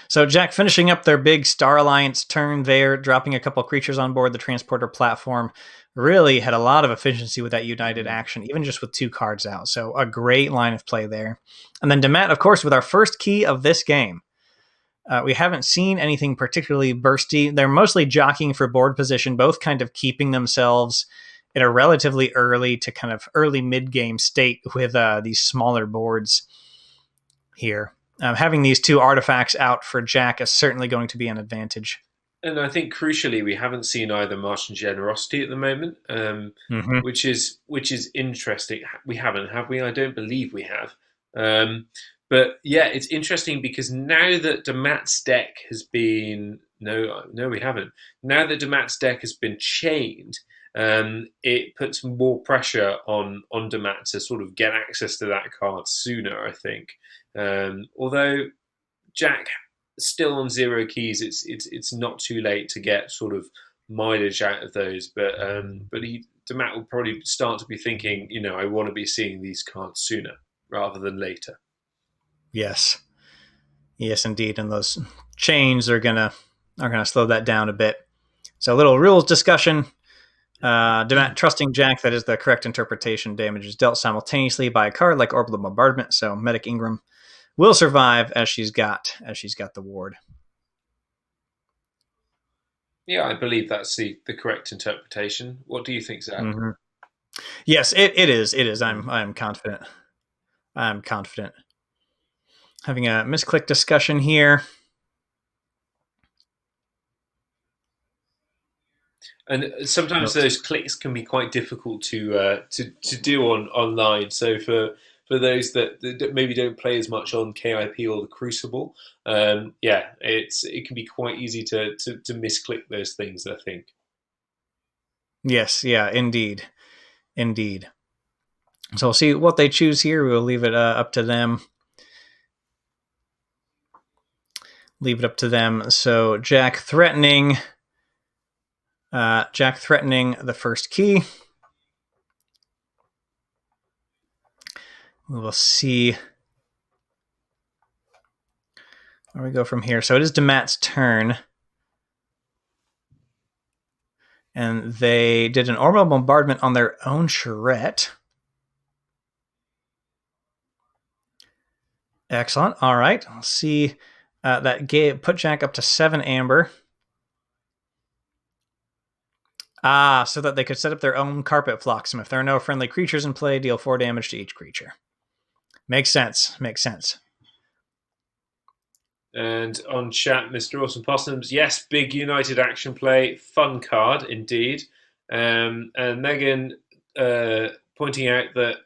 So Jack finishing up their big Star Alliance turn there, dropping a couple creatures on board the transporter platform. Really had a lot of efficiency with that United Action, even just with 2 cards out. So a great line of play there. And then Dammat, of course, with our first key of this game. We haven't seen anything particularly bursty. They're mostly jockeying for board position, both kind of keeping themselves in a relatively early to kind of early mid-game state with these smaller boards here. Having these 2 artifacts out for Jack is certainly going to be an advantage. And I think crucially, we haven't seen either Martian Generosity at the moment, which is interesting. We haven't, have we? I don't believe we have. But yeah, it's interesting because now that Dammat's deck has been no, we haven't. Now that Dammat's deck has been chained, it puts more pressure on Dammat to sort of get access to that card sooner, I think. Although Jack still on 0 keys, it's not too late to get sort of mileage out of those. But Dammat will probably start to be thinking, I want to be seeing these cards sooner rather than later. Yes, indeed, and those chains are gonna slow that down a bit. So a little rules discussion. Dammat trusting Jack, that is the correct interpretation. Damage is dealt simultaneously by a card like Orbital Bombardment. So Medic Ingram will survive as she's got the ward. Yeah, I believe that's the correct interpretation. What do you think, Zach? Yes, it is. I'm confident. having a misclick discussion here. And sometimes those clicks can be quite difficult to do online. So for those that maybe don't play as much on KIP or the Crucible, it can be quite easy to misclick those things, I think. Yes, yeah, indeed. So we'll see what they choose here. We'll leave it up to them. So Jack threatening the first key. We will see where we go from here. So it is Dammat's turn. And they did an orbital bombardment on their own charrette. Excellent. All right. Let's see. That put Jack up to 7 amber. So that they could set up their own carpet flotsam. If there are no friendly creatures in play, deal 4 damage to each creature. Makes sense. And on chat, Mr. Awesome Possums, yes, big United action play, fun card indeed. And Megan pointing out that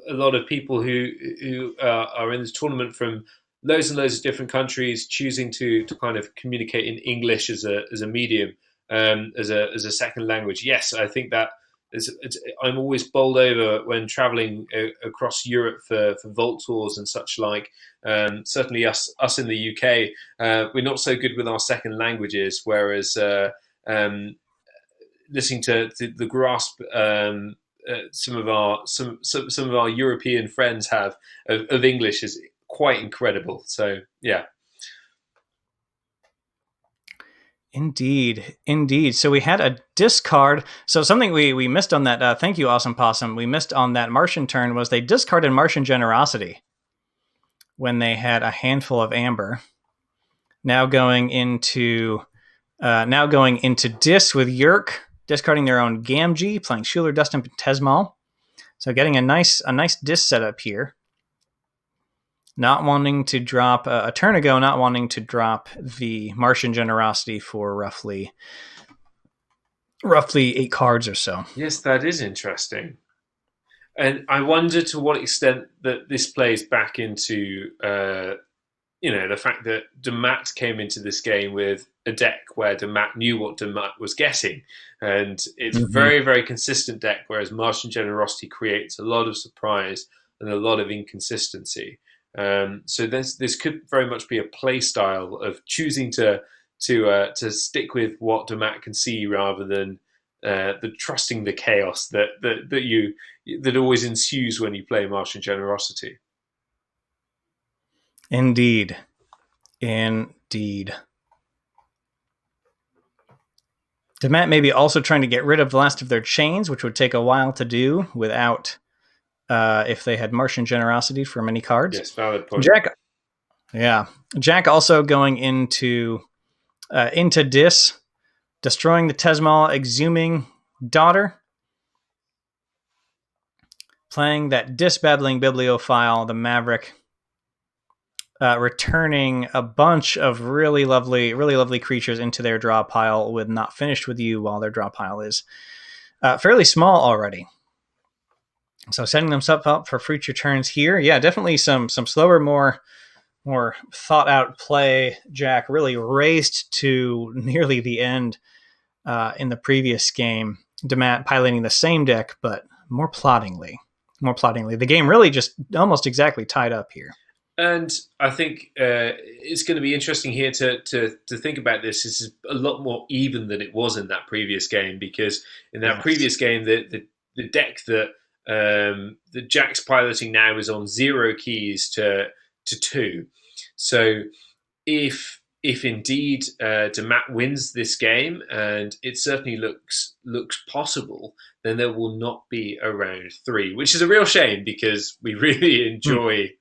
a lot of people who are in this tournament from loads and loads of different countries choosing to kind of communicate in English as a medium, as a second language. Yes, I think that I'm always bowled over when traveling across Europe for Vault tours and such like. Certainly us in the UK, we're not so good with our second languages, whereas listening to the grasp some of our European friends have of English is quite incredible. So yeah. Indeed. So we had a discard. So something we missed on that. Thank you, Awesome Possum. We missed on that Martian turn was they discarded Martian Generosity when they had a handful of amber. Now going into Dis with Yerk, discarding their own Gamgee, playing Schuler, Dust, and Tesmal. So getting a nice Dis setup here. Not wanting to drop a turn ago, not wanting to drop the Martian Generosity for roughly 8 cards or so. Yes, that is interesting. And I wonder to what extent that this plays back into the fact that Dammat came into this game with a deck where Dammat knew what Dammat was getting. And it's a very, very consistent deck, whereas Martian Generosity creates a lot of surprise and a lot of inconsistency. So this could very much be a play style of choosing to stick with what Dammat can see rather than the trusting the chaos that always ensues when you play Martian Generosity. Indeed. Dammat may be also trying to get rid of the last of their chains, which would take a while to do without if they had Martian Generosity for many cards. Yes, valid point. Jack also going into Dis, destroying the Tesmal, exhuming Daughter, playing that Dis-battling Bibliophile, the Maverick, returning a bunch of really lovely creatures into their draw pile with Not Finished With You, while their draw pile is fairly small already. So setting themselves up for future turns here. Yeah, definitely some slower, more thought out play. Jack really raced to nearly the end in the previous game. Dammat piloting the same deck, but more ploddingly. The game really just almost exactly tied up here. And I think it's going to be interesting here to think about this. This is a lot more even than it was in that previous game, because in that previous game, the deck that Jack's piloting now is on 0 keys to 2. So if indeed Dammat wins this game, and it certainly looks possible, then there will not be a round 3, which is a real shame because we really enjoy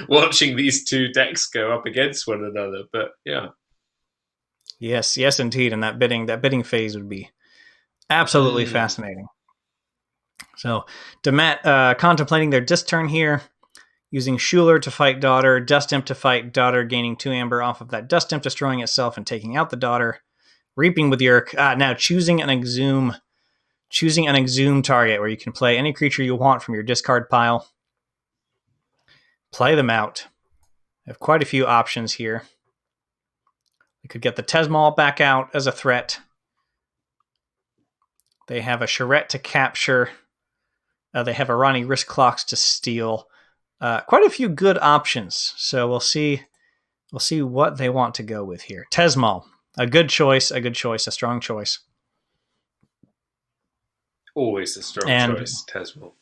watching these two decks go up against one another. But yeah. Yes, indeed. And that bidding phase would be absolutely fascinating. So Dammat contemplating their disc turn here, using Schuler to fight Daughter, Dust Imp to fight Daughter, gaining 2 amber off of that Dust Imp, destroying itself and taking out the Daughter. Reaping with Yerk. Now choosing an Exhume target where you can play any creature you want from your discard pile. Play them out. I have quite a few options here. We could get the Tesmal back out as a threat. They have a Charette to capture. They have a Ronnie Risk Clocks to steal. Quite a few good options. So we'll see what they want to go with here. Tesmal, a good choice, a strong choice. Always a strong choice, Tesmal.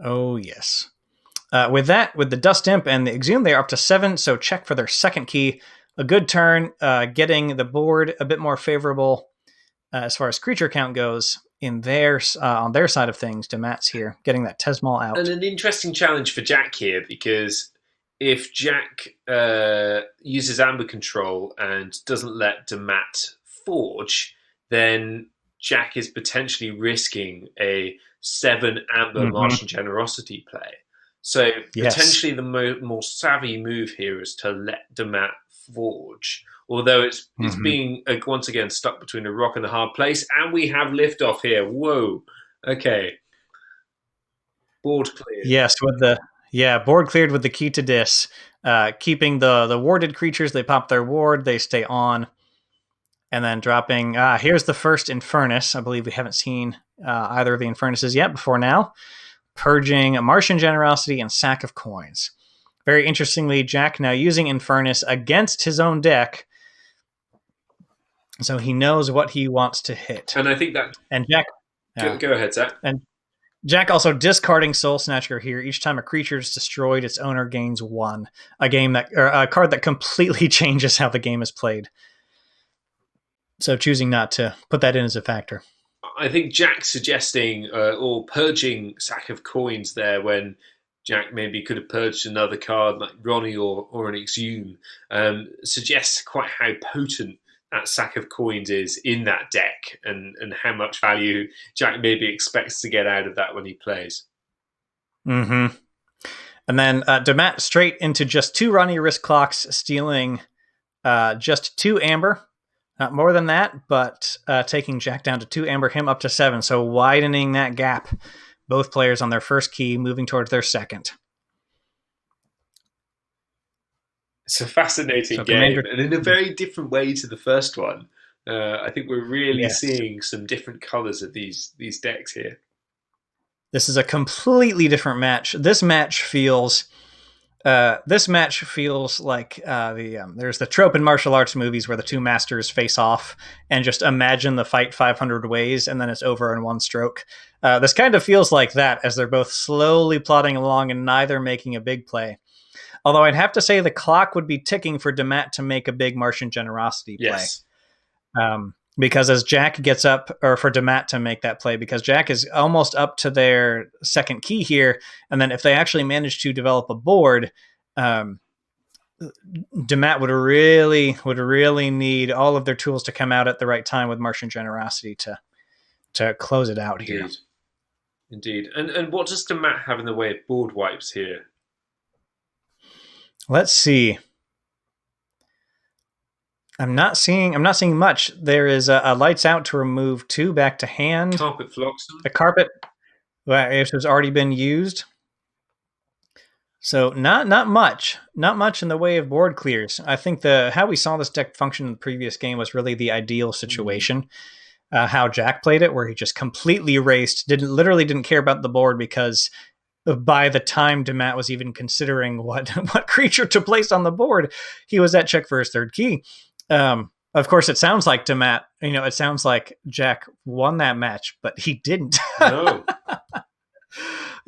Oh, yes. With the Dust Imp and the Exhume, they are up to 7, so check for their second key. A good turn, getting the board a bit more favorable as far as creature count goes on their side of things. Dammat's here, getting that Tesmal out. And an interesting challenge for Jack here, because if Jack uses Amber Control and doesn't let Dammat forge, then Jack is potentially risking a 7 Amber Martian Generosity play. So potentially the more savvy move here is to let Dammat forge. Although it's being, once again, stuck between a rock and a hard place. And we have liftoff here. Whoa. Okay. Board cleared. Yes, board cleared with the key to Dis. Keeping the warded creatures, they pop their ward, they stay on. And then dropping, here's the first Infernus. I believe we haven't seen either of the Infernuses yet before now. Purging a Martian Generosity and Sack of Coins. Very interestingly, Jack now using Infernus against his own deck. So he knows what he wants to hit. And I think that... And Jack... Go ahead, Zach. And Jack also discarding Soul Snatcher here. Each time a creature is destroyed, its owner gains 1. A card that completely changes how the game is played. So choosing not to put that in as a factor. I think Jack suggesting or purging Sack of Coins there when Jack maybe could have purged another card like Ronnie or an Exhume suggests quite how potent that Sack of Coins is in that deck and how much value Jack maybe expects to get out of that when he plays. And then Dammat straight into just 2 Ronnie Risk Clocks, stealing just 2 Amber. Not more than that, but taking Jack down to 2 Amber, him up to 7. So widening that gap. Both players on their first key, moving towards their second. It's a fascinating game, and in a very different way to the first one. I think we're really seeing some different colors of these decks here. This is a completely different match. This match feels like there's the trope in martial arts movies where the 2 masters face off and just imagine the fight 500 ways and then it's over in one stroke. This kind of feels like that as they're both slowly plodding along and neither making a big play. Although I'd have to say the clock would be ticking for Dammat to make a big Martian Generosity play. Yes. Because as Jack gets up, or for Dammat to make that play, because Jack is almost up to their second key here, and then if they actually manage to develop a board, Dammat would really need all of their tools to come out at the right time with Martian Generosity to close it out here. Indeed. And what does Dammat have in the way of board wipes here? Let's see. I'm not seeing much. There is a Lights Out to remove 2 back to hand. Carpet Phloxton. The carpet, it has already been used. So not much in the way of board clears. I think how we saw this deck function in the previous game was really the ideal situation. How Jack played it, where he just completely erased, literally didn't care about the board because by the time Dammat was even considering what creature to place on the board, he was at check for his third key. Of course, it sounds like Dammat, it sounds like Jack won that match, but he didn't. No.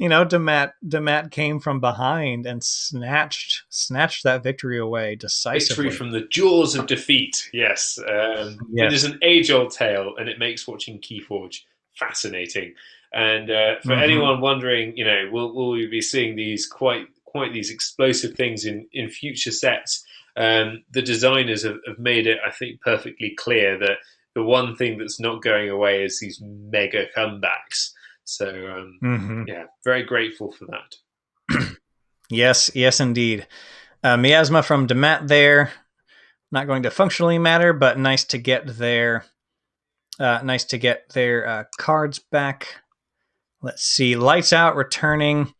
Dammat came from behind and snatched that victory away decisively. Victory from the jaws of defeat, yes. It is an age-old tale, and it makes watching Keyforge fascinating. And for anyone wondering, will we be seeing these quite these explosive things in future sets? The designers have made it, I think, perfectly clear that the one thing that's not going away is these mega comebacks. So, very grateful for that. Yes, yes, indeed. Miasma from Dammat there. Not going to functionally matter, but nice to get their cards back. Let's see. Lights Out returning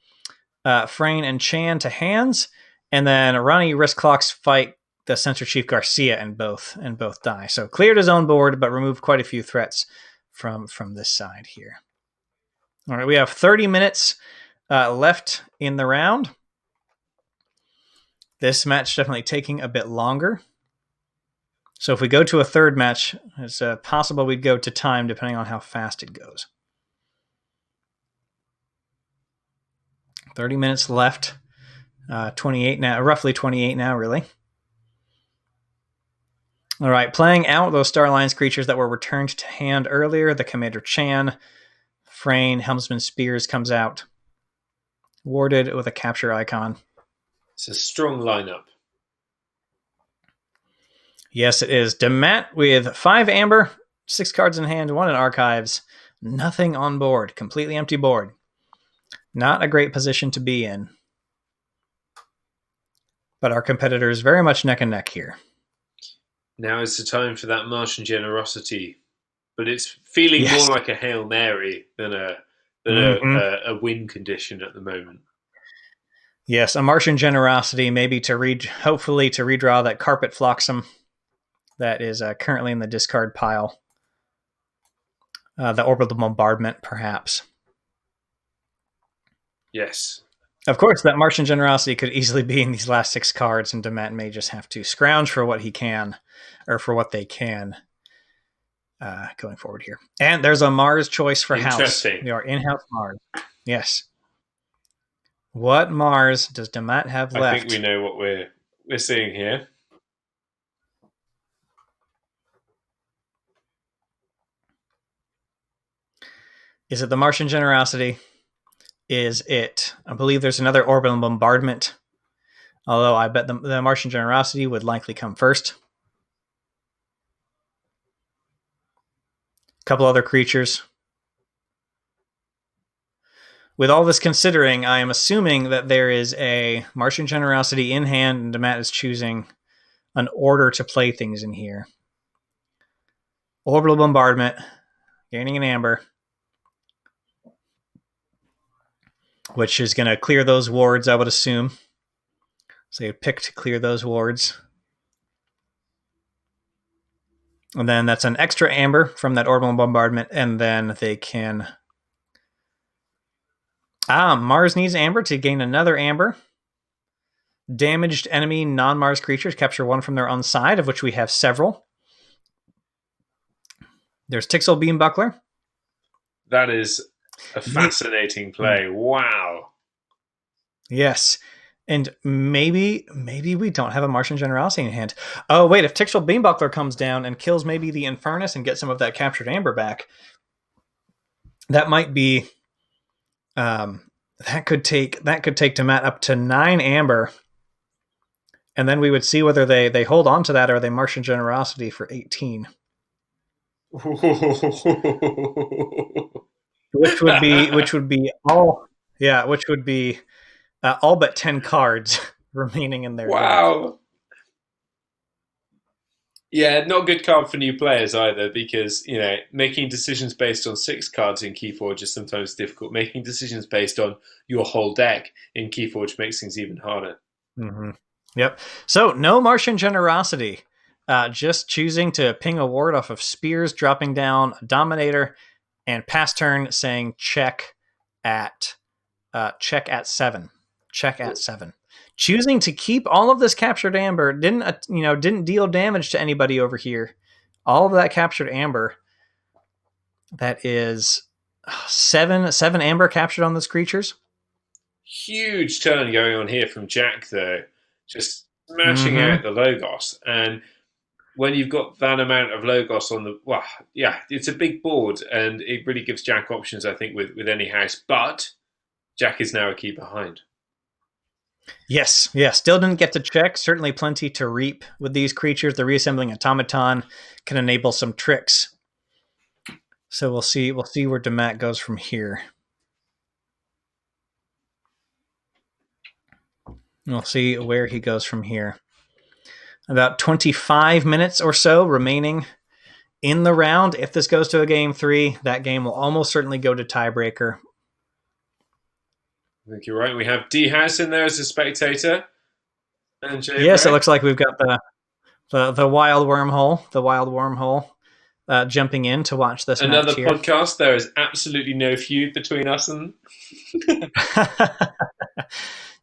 Frayne and Chan to hands, and then Ronnie Risk Clocks fight the Censor Chief Garcia and both die. So cleared his own board, but removed quite a few threats from this side here. All right, we have 30 minutes left in the round. This match definitely taking a bit longer. So if we go to a third match, it's possible we'd go to time depending on how fast it goes. 30 minutes left. 28 now, roughly 28 now, really. All right, playing out those Star Alliance creatures that were returned to hand earlier. The Commander Chan, Frayne, Helmsman Spears comes out. Warded with a capture icon. It's a strong lineup. Yes, it is. Dammat with 5 amber, 6 cards in hand, 1 in archives, nothing on board, completely empty board. Not a great position to be in. But our competitors very much neck and neck here. Now is the time for that Martian Generosity, but it's feeling more like a Hail Mary than a win condition at the moment. Yes, a Martian Generosity, maybe hopefully to redraw that Carpet Flotsam that is currently in the discard pile. The Orbital Bombardment, perhaps. Yes. Of course, that Martian Generosity could easily be in these last 6 cards, and Dammat may just have to scrounge for what he can, or for what they can, going forward here. And there's a Mars choice for house. We are in-house Mars. Yes. What Mars does Dammat have left? I think we know what we're seeing here. Is it the Martian Generosity? Is it? I believe there's another Orbital Bombardment. Although I bet the Martian Generosity would likely come first. A couple other creatures. With all this considering, I am assuming that there is a Martian Generosity in hand, and Dammat is choosing an order to play things in here. Orbital Bombardment, gaining an amber, which is going to clear those wards, I would assume. So you pick to clear those wards. And then that's an extra amber from that Orbital Bombardment, and then they can... Mars needs amber to gain another amber. Damaged enemy non-Mars creatures capture 1 from their own side, of which we have several. There's Tixel Beambuckler. That is a fascinating play. Wow. Yes. And maybe we don't have a Martian Generosity in hand. Oh, wait, if Tixel Beambuckler comes down and kills maybe the Infernus and gets some of that captured amber back, that might be... that could take Dammat up to 9 amber, and then we would see whether they hold on to that or they Martian Generosity for 18, which would be all but 10 cards remaining in their wow deck. Yeah, not a good card for new players either, because making decisions based on 6 cards in Keyforge is sometimes difficult. Making decisions based on your whole deck in Keyforge makes things even harder. Mm-hmm. Yep. So no Martian Generosity. Just choosing to ping a ward off of Spears, dropping down a Dominator, and pass turn saying check at 7. Check at 7. Choosing to keep all of this captured amber, didn't deal damage to anybody over here. All of that captured amber. That is 7 amber captured on those creatures. Huge turn going on here from Jack, though. Just smashing out the Logos. And when you've got that amount of Logos on it's a big board, and it really gives Jack options, I think, with any house. But Jack is now a key behind. Yes, still didn't get to check. Certainly plenty to reap with these creatures. The reassembling automaton can enable some tricks. So we'll see where Dammat goes from here. We'll see where he goes from here. About 25 minutes or so remaining in the round. If this goes to a game 3, that game will almost certainly go to tiebreaker. I think you're right. We have D House in there as a spectator. And Yes, it looks like we've got the wild wormhole jumping in to watch this another match here. podcast. There is absolutely no feud between us and.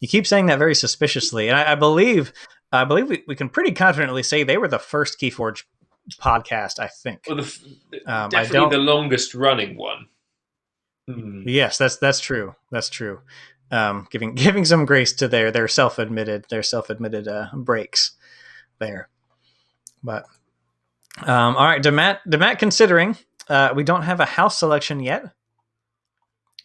You keep saying that very suspiciously, and I believe we can pretty confidently say they were the first Keyforge podcast. I think. Well, definitely the longest running one. Yes, that's true. That's true. Giving some grace to their self-admitted breaks there. But all right, Dammat, considering we don't have a house selection yet.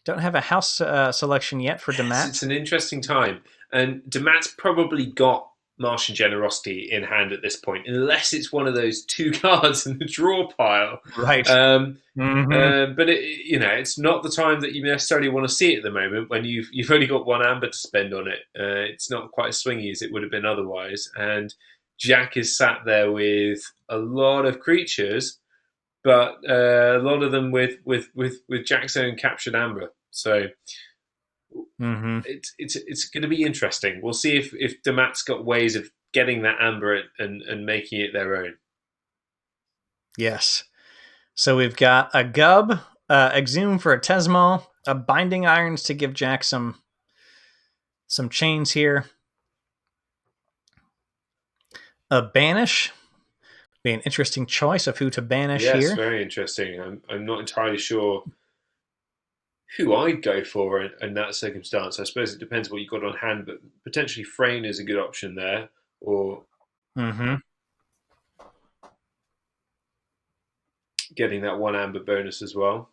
Don't have a house selection yet for Dammat. It's an interesting time, and Dammat's probably got Martian Generosity in hand at this point, unless it's one of those 2 cards in the draw pile. Right. But it's not the time that you necessarily want to see it at the moment when you've only got 1 amber to spend on it. It's not quite as swingy as it would have been otherwise, and Jack is sat there with a lot of creatures, but a lot of them with Jack's own captured amber. So it's going to be interesting. We'll see if Dammat's got ways of getting that amber and making it their own. Yes. So we've got a Gub, Exhume for a Tesmal, a Binding Irons to give Jack some chains here. A Banish. Be an interesting choice of who to banish here. Yes, very interesting. I'm not entirely sure who I'd go for in that circumstance. I suppose it depends what you've got on hand, but potentially Frayne is a good option there. Or getting that 1 amber bonus as well.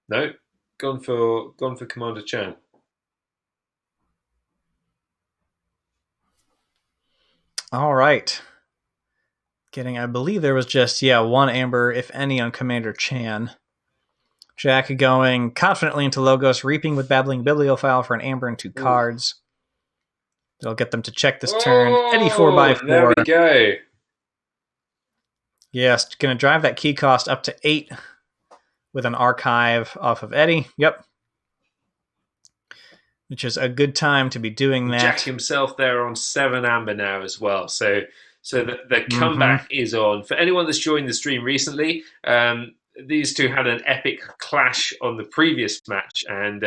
No, gone for Commander Chan. All right. I believe there was just 1 amber, if any, on Commander Chan. Jack going confidently into Logos, reaping with Babbling Bibliophile for an amber and 2 cards. It'll get them to check this turn. Eddie 4x4. There we go. Yes, going to drive that key cost up to 8 with an archive off of Eddie. Yep. Which is a good time to be doing that. Jack himself there on 7 amber now as well. So the comeback is on. For anyone that's joined the stream recently, these two had an epic clash on the previous match, and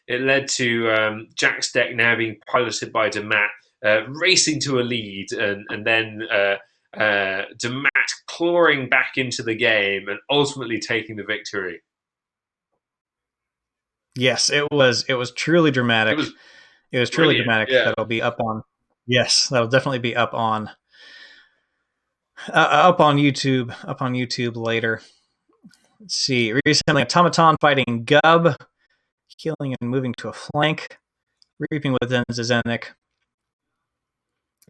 it led to Jack's deck now being piloted by Dammat, racing to a lead, and then Dammat clawing back into the game and ultimately taking the victory. Yes, it was truly dramatic. It was truly dramatic. Yeah. That'll be up on. Yes, that'll definitely be up on YouTube. Up on YouTube later. Let's see. Recently, Automaton fighting Gub, healing and moving to a flank, reaping with Zenzik,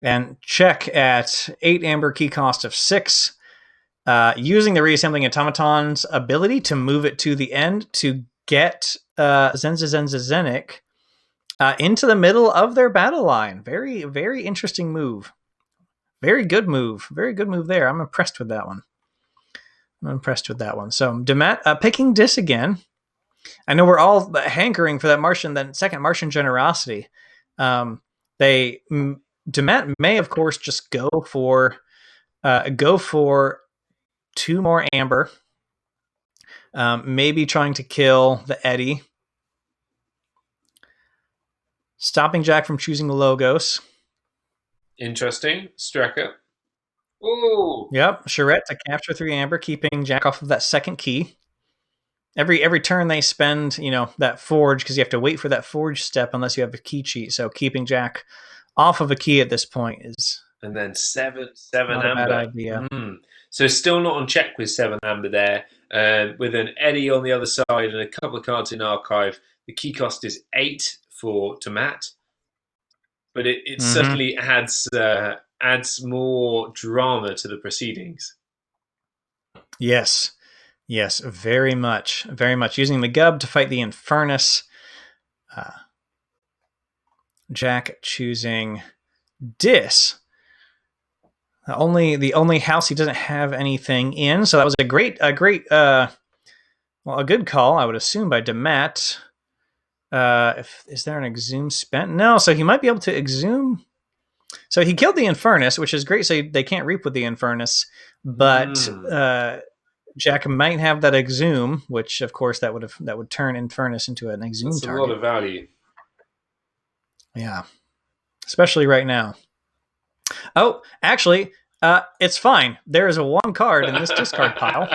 and check at 8 amber key cost of 6. Using the reassembling Automaton's ability to move it to the end to get Zenzik into the middle of their battle line. Very, very interesting move. Very good move. Very good move there. I'm impressed with that one. So Dammat picking Dis again. I know we're all hankering for that second Martian Generosity. Dammat may, of course, just go for 2 more amber. Maybe trying to kill the Eddie. Stopping Jack from choosing the Logos. Interesting. Strecker. Oh. Yep. Charette to capture 3 amber, keeping Jack off of that second key. Every turn they spend, that forge, because you have to wait for that forge step unless you have a key cheat. So keeping Jack off of a key at this point is. And then 7 not amber. A bad idea. So still not on check with 7 amber there. With an Eddie on the other side and a couple of cards in archive. The key cost is 8 for Dammat. But it certainly adds more drama to the proceedings. Yes, very much. Using the Gub to fight the Infernus. Jack choosing Dis. The only house he doesn't have anything in. So that was a good call, I would assume, by Dammat. Is there an exhume spent? No, so he might be able to exhume. So he killed the Infernus, which is great. So they can't reap with the Infernus, but Jack might have that exhume, which of course that would turn Infernus into an exhume That's target. a lot of value. Yeah, especially right now. Oh, actually, it's fine. There is a 1 card in this discard pile,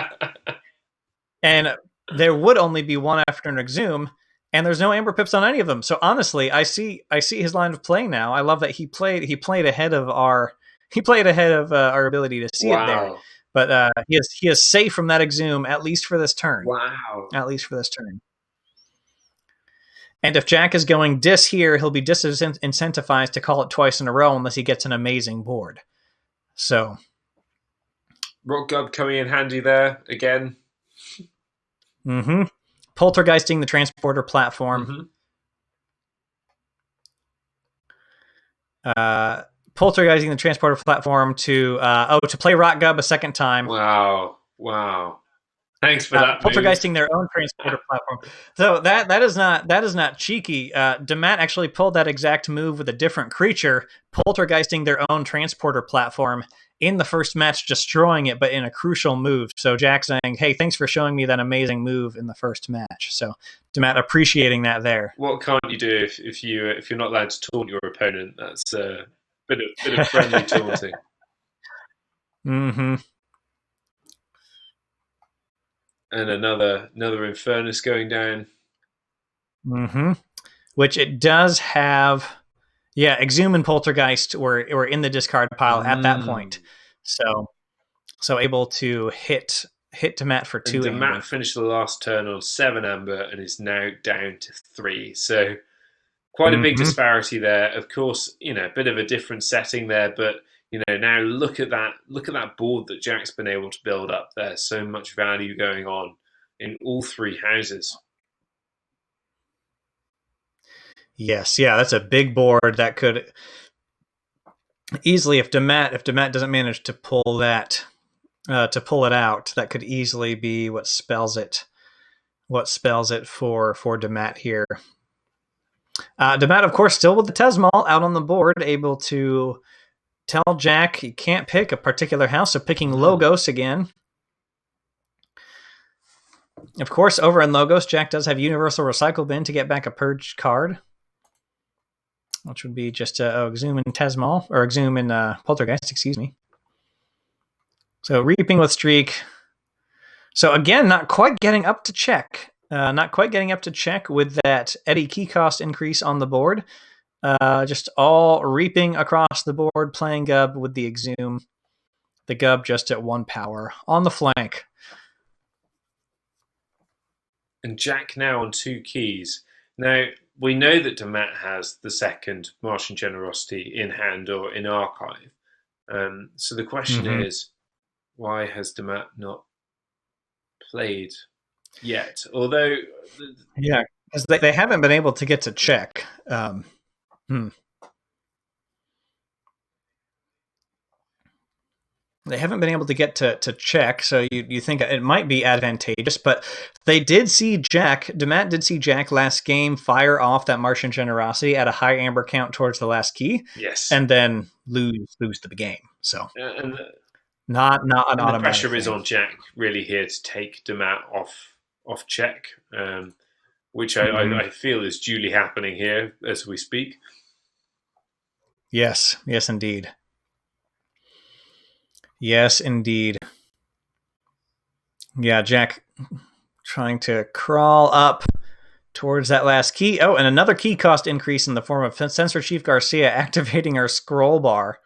and there would only be 1 after an exhume, and there's no Amber Pips on any of them. So honestly, I see his line of play now. I love that he played ahead of our ability to see it there. But he is safe from that exhume, at least for this turn. Wow. At least for this turn. And if Jack is going Dis here, he'll be disincentivized to call it twice in a row unless he gets an amazing board. So, Rock Gub coming in handy there again. Mm-hmm. Poltergeisting the transporter platform. Mm-hmm. Poltergeisting the transporter platform to play Rock Gub a second time. Wow. Thanks for that. Poltergeisting their own transporter platform. So that is not cheeky. Dammat actually pulled that exact move with a different creature, poltergeisting their own transporter platform in the first match, destroying it, but in a crucial move. So Jack saying, "Hey, thanks for showing me that amazing move in the first match." So Dammat appreciating that there. What can't you do if you're not allowed to taunt your opponent? That's a bit of friendly taunting. Mm-hmm. And another Infernus going down. Mm-hmm. Which it does have. Yeah, Exhume and Poltergeist were in the discard pile at that point. So able to hit Dammat for 2 amber. Dammat finished the last turn on 7 amber and is now down to 3. So quite a big disparity there. Of course, a bit of a different setting there, but now look at that board that Jack's been able to build up there. So much value going on in all 3 houses. Yes, yeah, that's a big board that could easily, if Dammat doesn't manage to pull that it out, that could easily be what spells it for Dammat here. Dammat, of course, still with the Tesmal out on the board, able to tell Jack he can't pick a particular house, so picking Logos again. Of course, over in Logos, Jack does have Universal Recycle Bin to get back a Purge card, which would be just Exhume and Tesmal, or Exhume and Poltergeist, excuse me. So Reaping with Streak. So again, not quite getting up to check. With that Eddie key cost increase on the board. Just all Reaping across the board, playing Gub with the Exhume. The Gub just at 1 power on the flank. And Jack now on 2 keys. Now, we know that Dammat has the second Martian Generosity in hand or in archive. So the question is, why has Dammat not played yet? Although... Yeah, because they haven't been able to get to check. They haven't been able to get to check, so you think it might be advantageous, but Dammat did see Jack last game fire off that Martian Generosity at a high amber count towards the last key. Yes. And then lose the game. So not an automatic. The pressure is on Jack really here to take Dammat off check, which I feel is duly happening here as we speak. Yes, indeed. Yes, indeed. Yeah, Jack trying to crawl up towards that last key. Oh, and another key cost increase in the form of Sensor Chief Garcia activating our scroll bar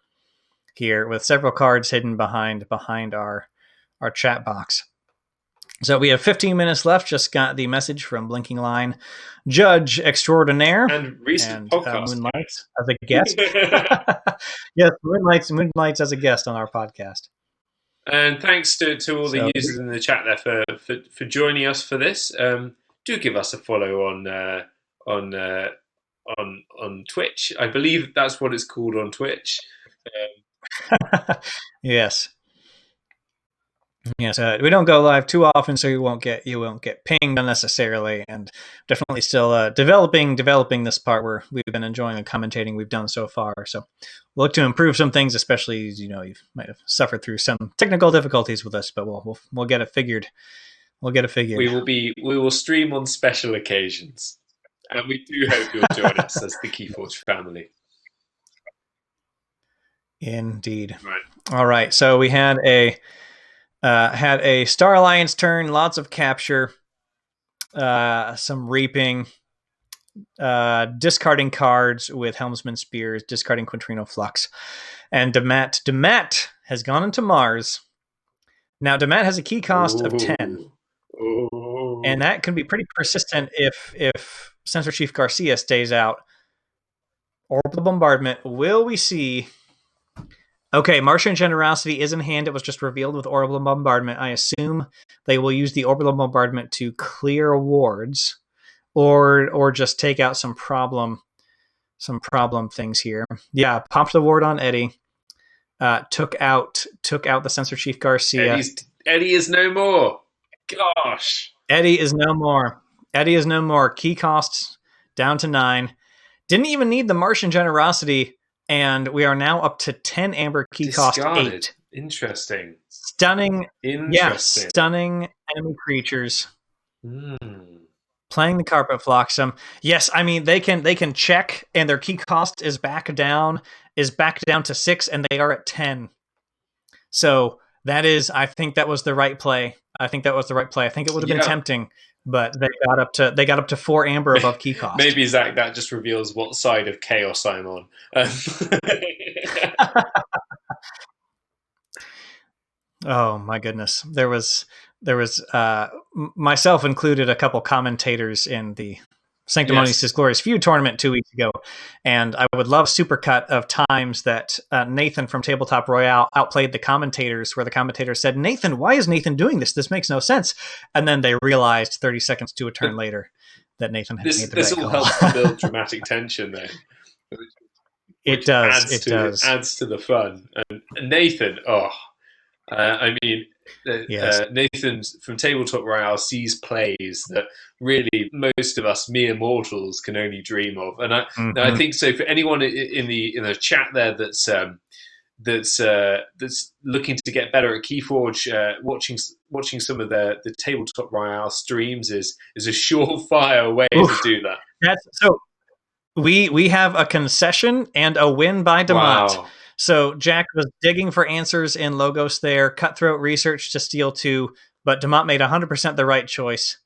here with several cards hidden behind our chat box. So we have 15 minutes left. Just got the message from Blinking Line Judge Extraordinaire and recent podcast Moonlights as a guest. Yes, Moonlights as a guest on our podcast. And thanks to all the users in the chat there for joining us for this. Do give us a follow on on Twitch. I believe that's what it's called on Twitch. Yes. Yes, we don't go live too often, so you won't get pinged unnecessarily, and definitely still developing this part where we've been enjoying the commentating we've done so far. So we'll look to improve some things, especially you might have suffered through some technical difficulties with us, but we'll get it figured. We'll get it figured. We will stream on special occasions, and we do hope you'll join us as the Keyforge family. Indeed. Right. All right. So we had a Star Alliance turn, lots of capture, some reaping, discarding cards with Helmsman Spears, discarding Quintrino Flux, and Dammat has gone into Mars. Now Dammat has a key cost of 10. And that can be pretty persistent if Sensor Chief Garcia stays out. Orbital Bombardment. Will we see? Okay, Martian Generosity is in hand. It was just revealed with Orbital Bombardment. I assume they will use the Orbital Bombardment to clear wards, or just take out some problem things here. Yeah, popped the ward on Eddie. Took out the Sensor Chief Garcia. Eddie is no more. Gosh. Eddie is no more. Key costs down to 9. Didn't even need the Martian Generosity, and we are now up to 10 amber key cost 8. Interesting. Stunning. Yeah, stunning enemy creatures. Playing the Carpet Flotsam. Yes, I mean they can check, and their key cost is back down to 6, and they are at 10. So I think that was the right play. I think it would have been tempting, but they got up to 4 amber above key cost. Maybe, Zach, that just reveals what side of chaos I'm on. Oh my goodness. There was myself included, a couple commentators in the Sanctimonious Glorious Feud tournament 2 weeks ago, and I would love supercut of times that Nathan from Tabletop Royale outplayed the commentators, where the commentators said, "Nathan, why is Nathan doing this? This makes no sense." And then they realized 30 seconds to a turn later that Nathan had made the right call. This all helps to build dramatic tension then. It does. Adds to the fun. And Nathan, Nathan from Tabletop Royale sees plays that really most of us mere mortals can only dream of, and I think so. For anyone in the chat there that's looking to get better at Keyforge, watching some of the Tabletop Royale streams is a surefire way to do that. So we have a concession and a win by Dammat. Wow. So Jack was digging for answers in Logos there, Cutthroat Research to steal 2, but Dammat made 100% the right choice,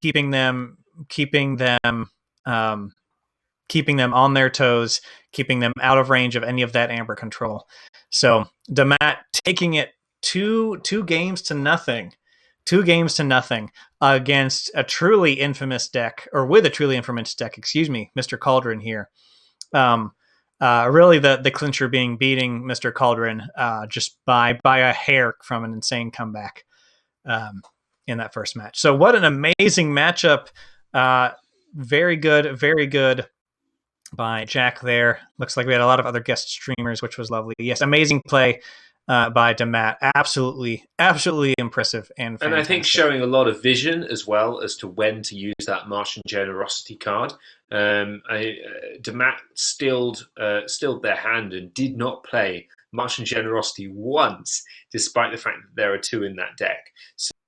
keeping them on their toes, keeping them out of range of any of that amber control. So Dammat taking it two games to nothing against a truly infamous deck, or with a truly infamous deck, excuse me, Mr. Cauldron here. Really the clincher being beating Mr. Cauldron just by a hair from an insane comeback in that first match. So what an amazing matchup. Very good by Jack there. Looks like we had a lot of other guest streamers, which was lovely. Yes, amazing play by Dammat. Absolutely impressive and fantastic. And I think showing a lot of vision as well as to when to use that Martian Generosity card. Dammat stilled their hand and did not play Martian Generosity once, despite the fact that there are 2 in that deck.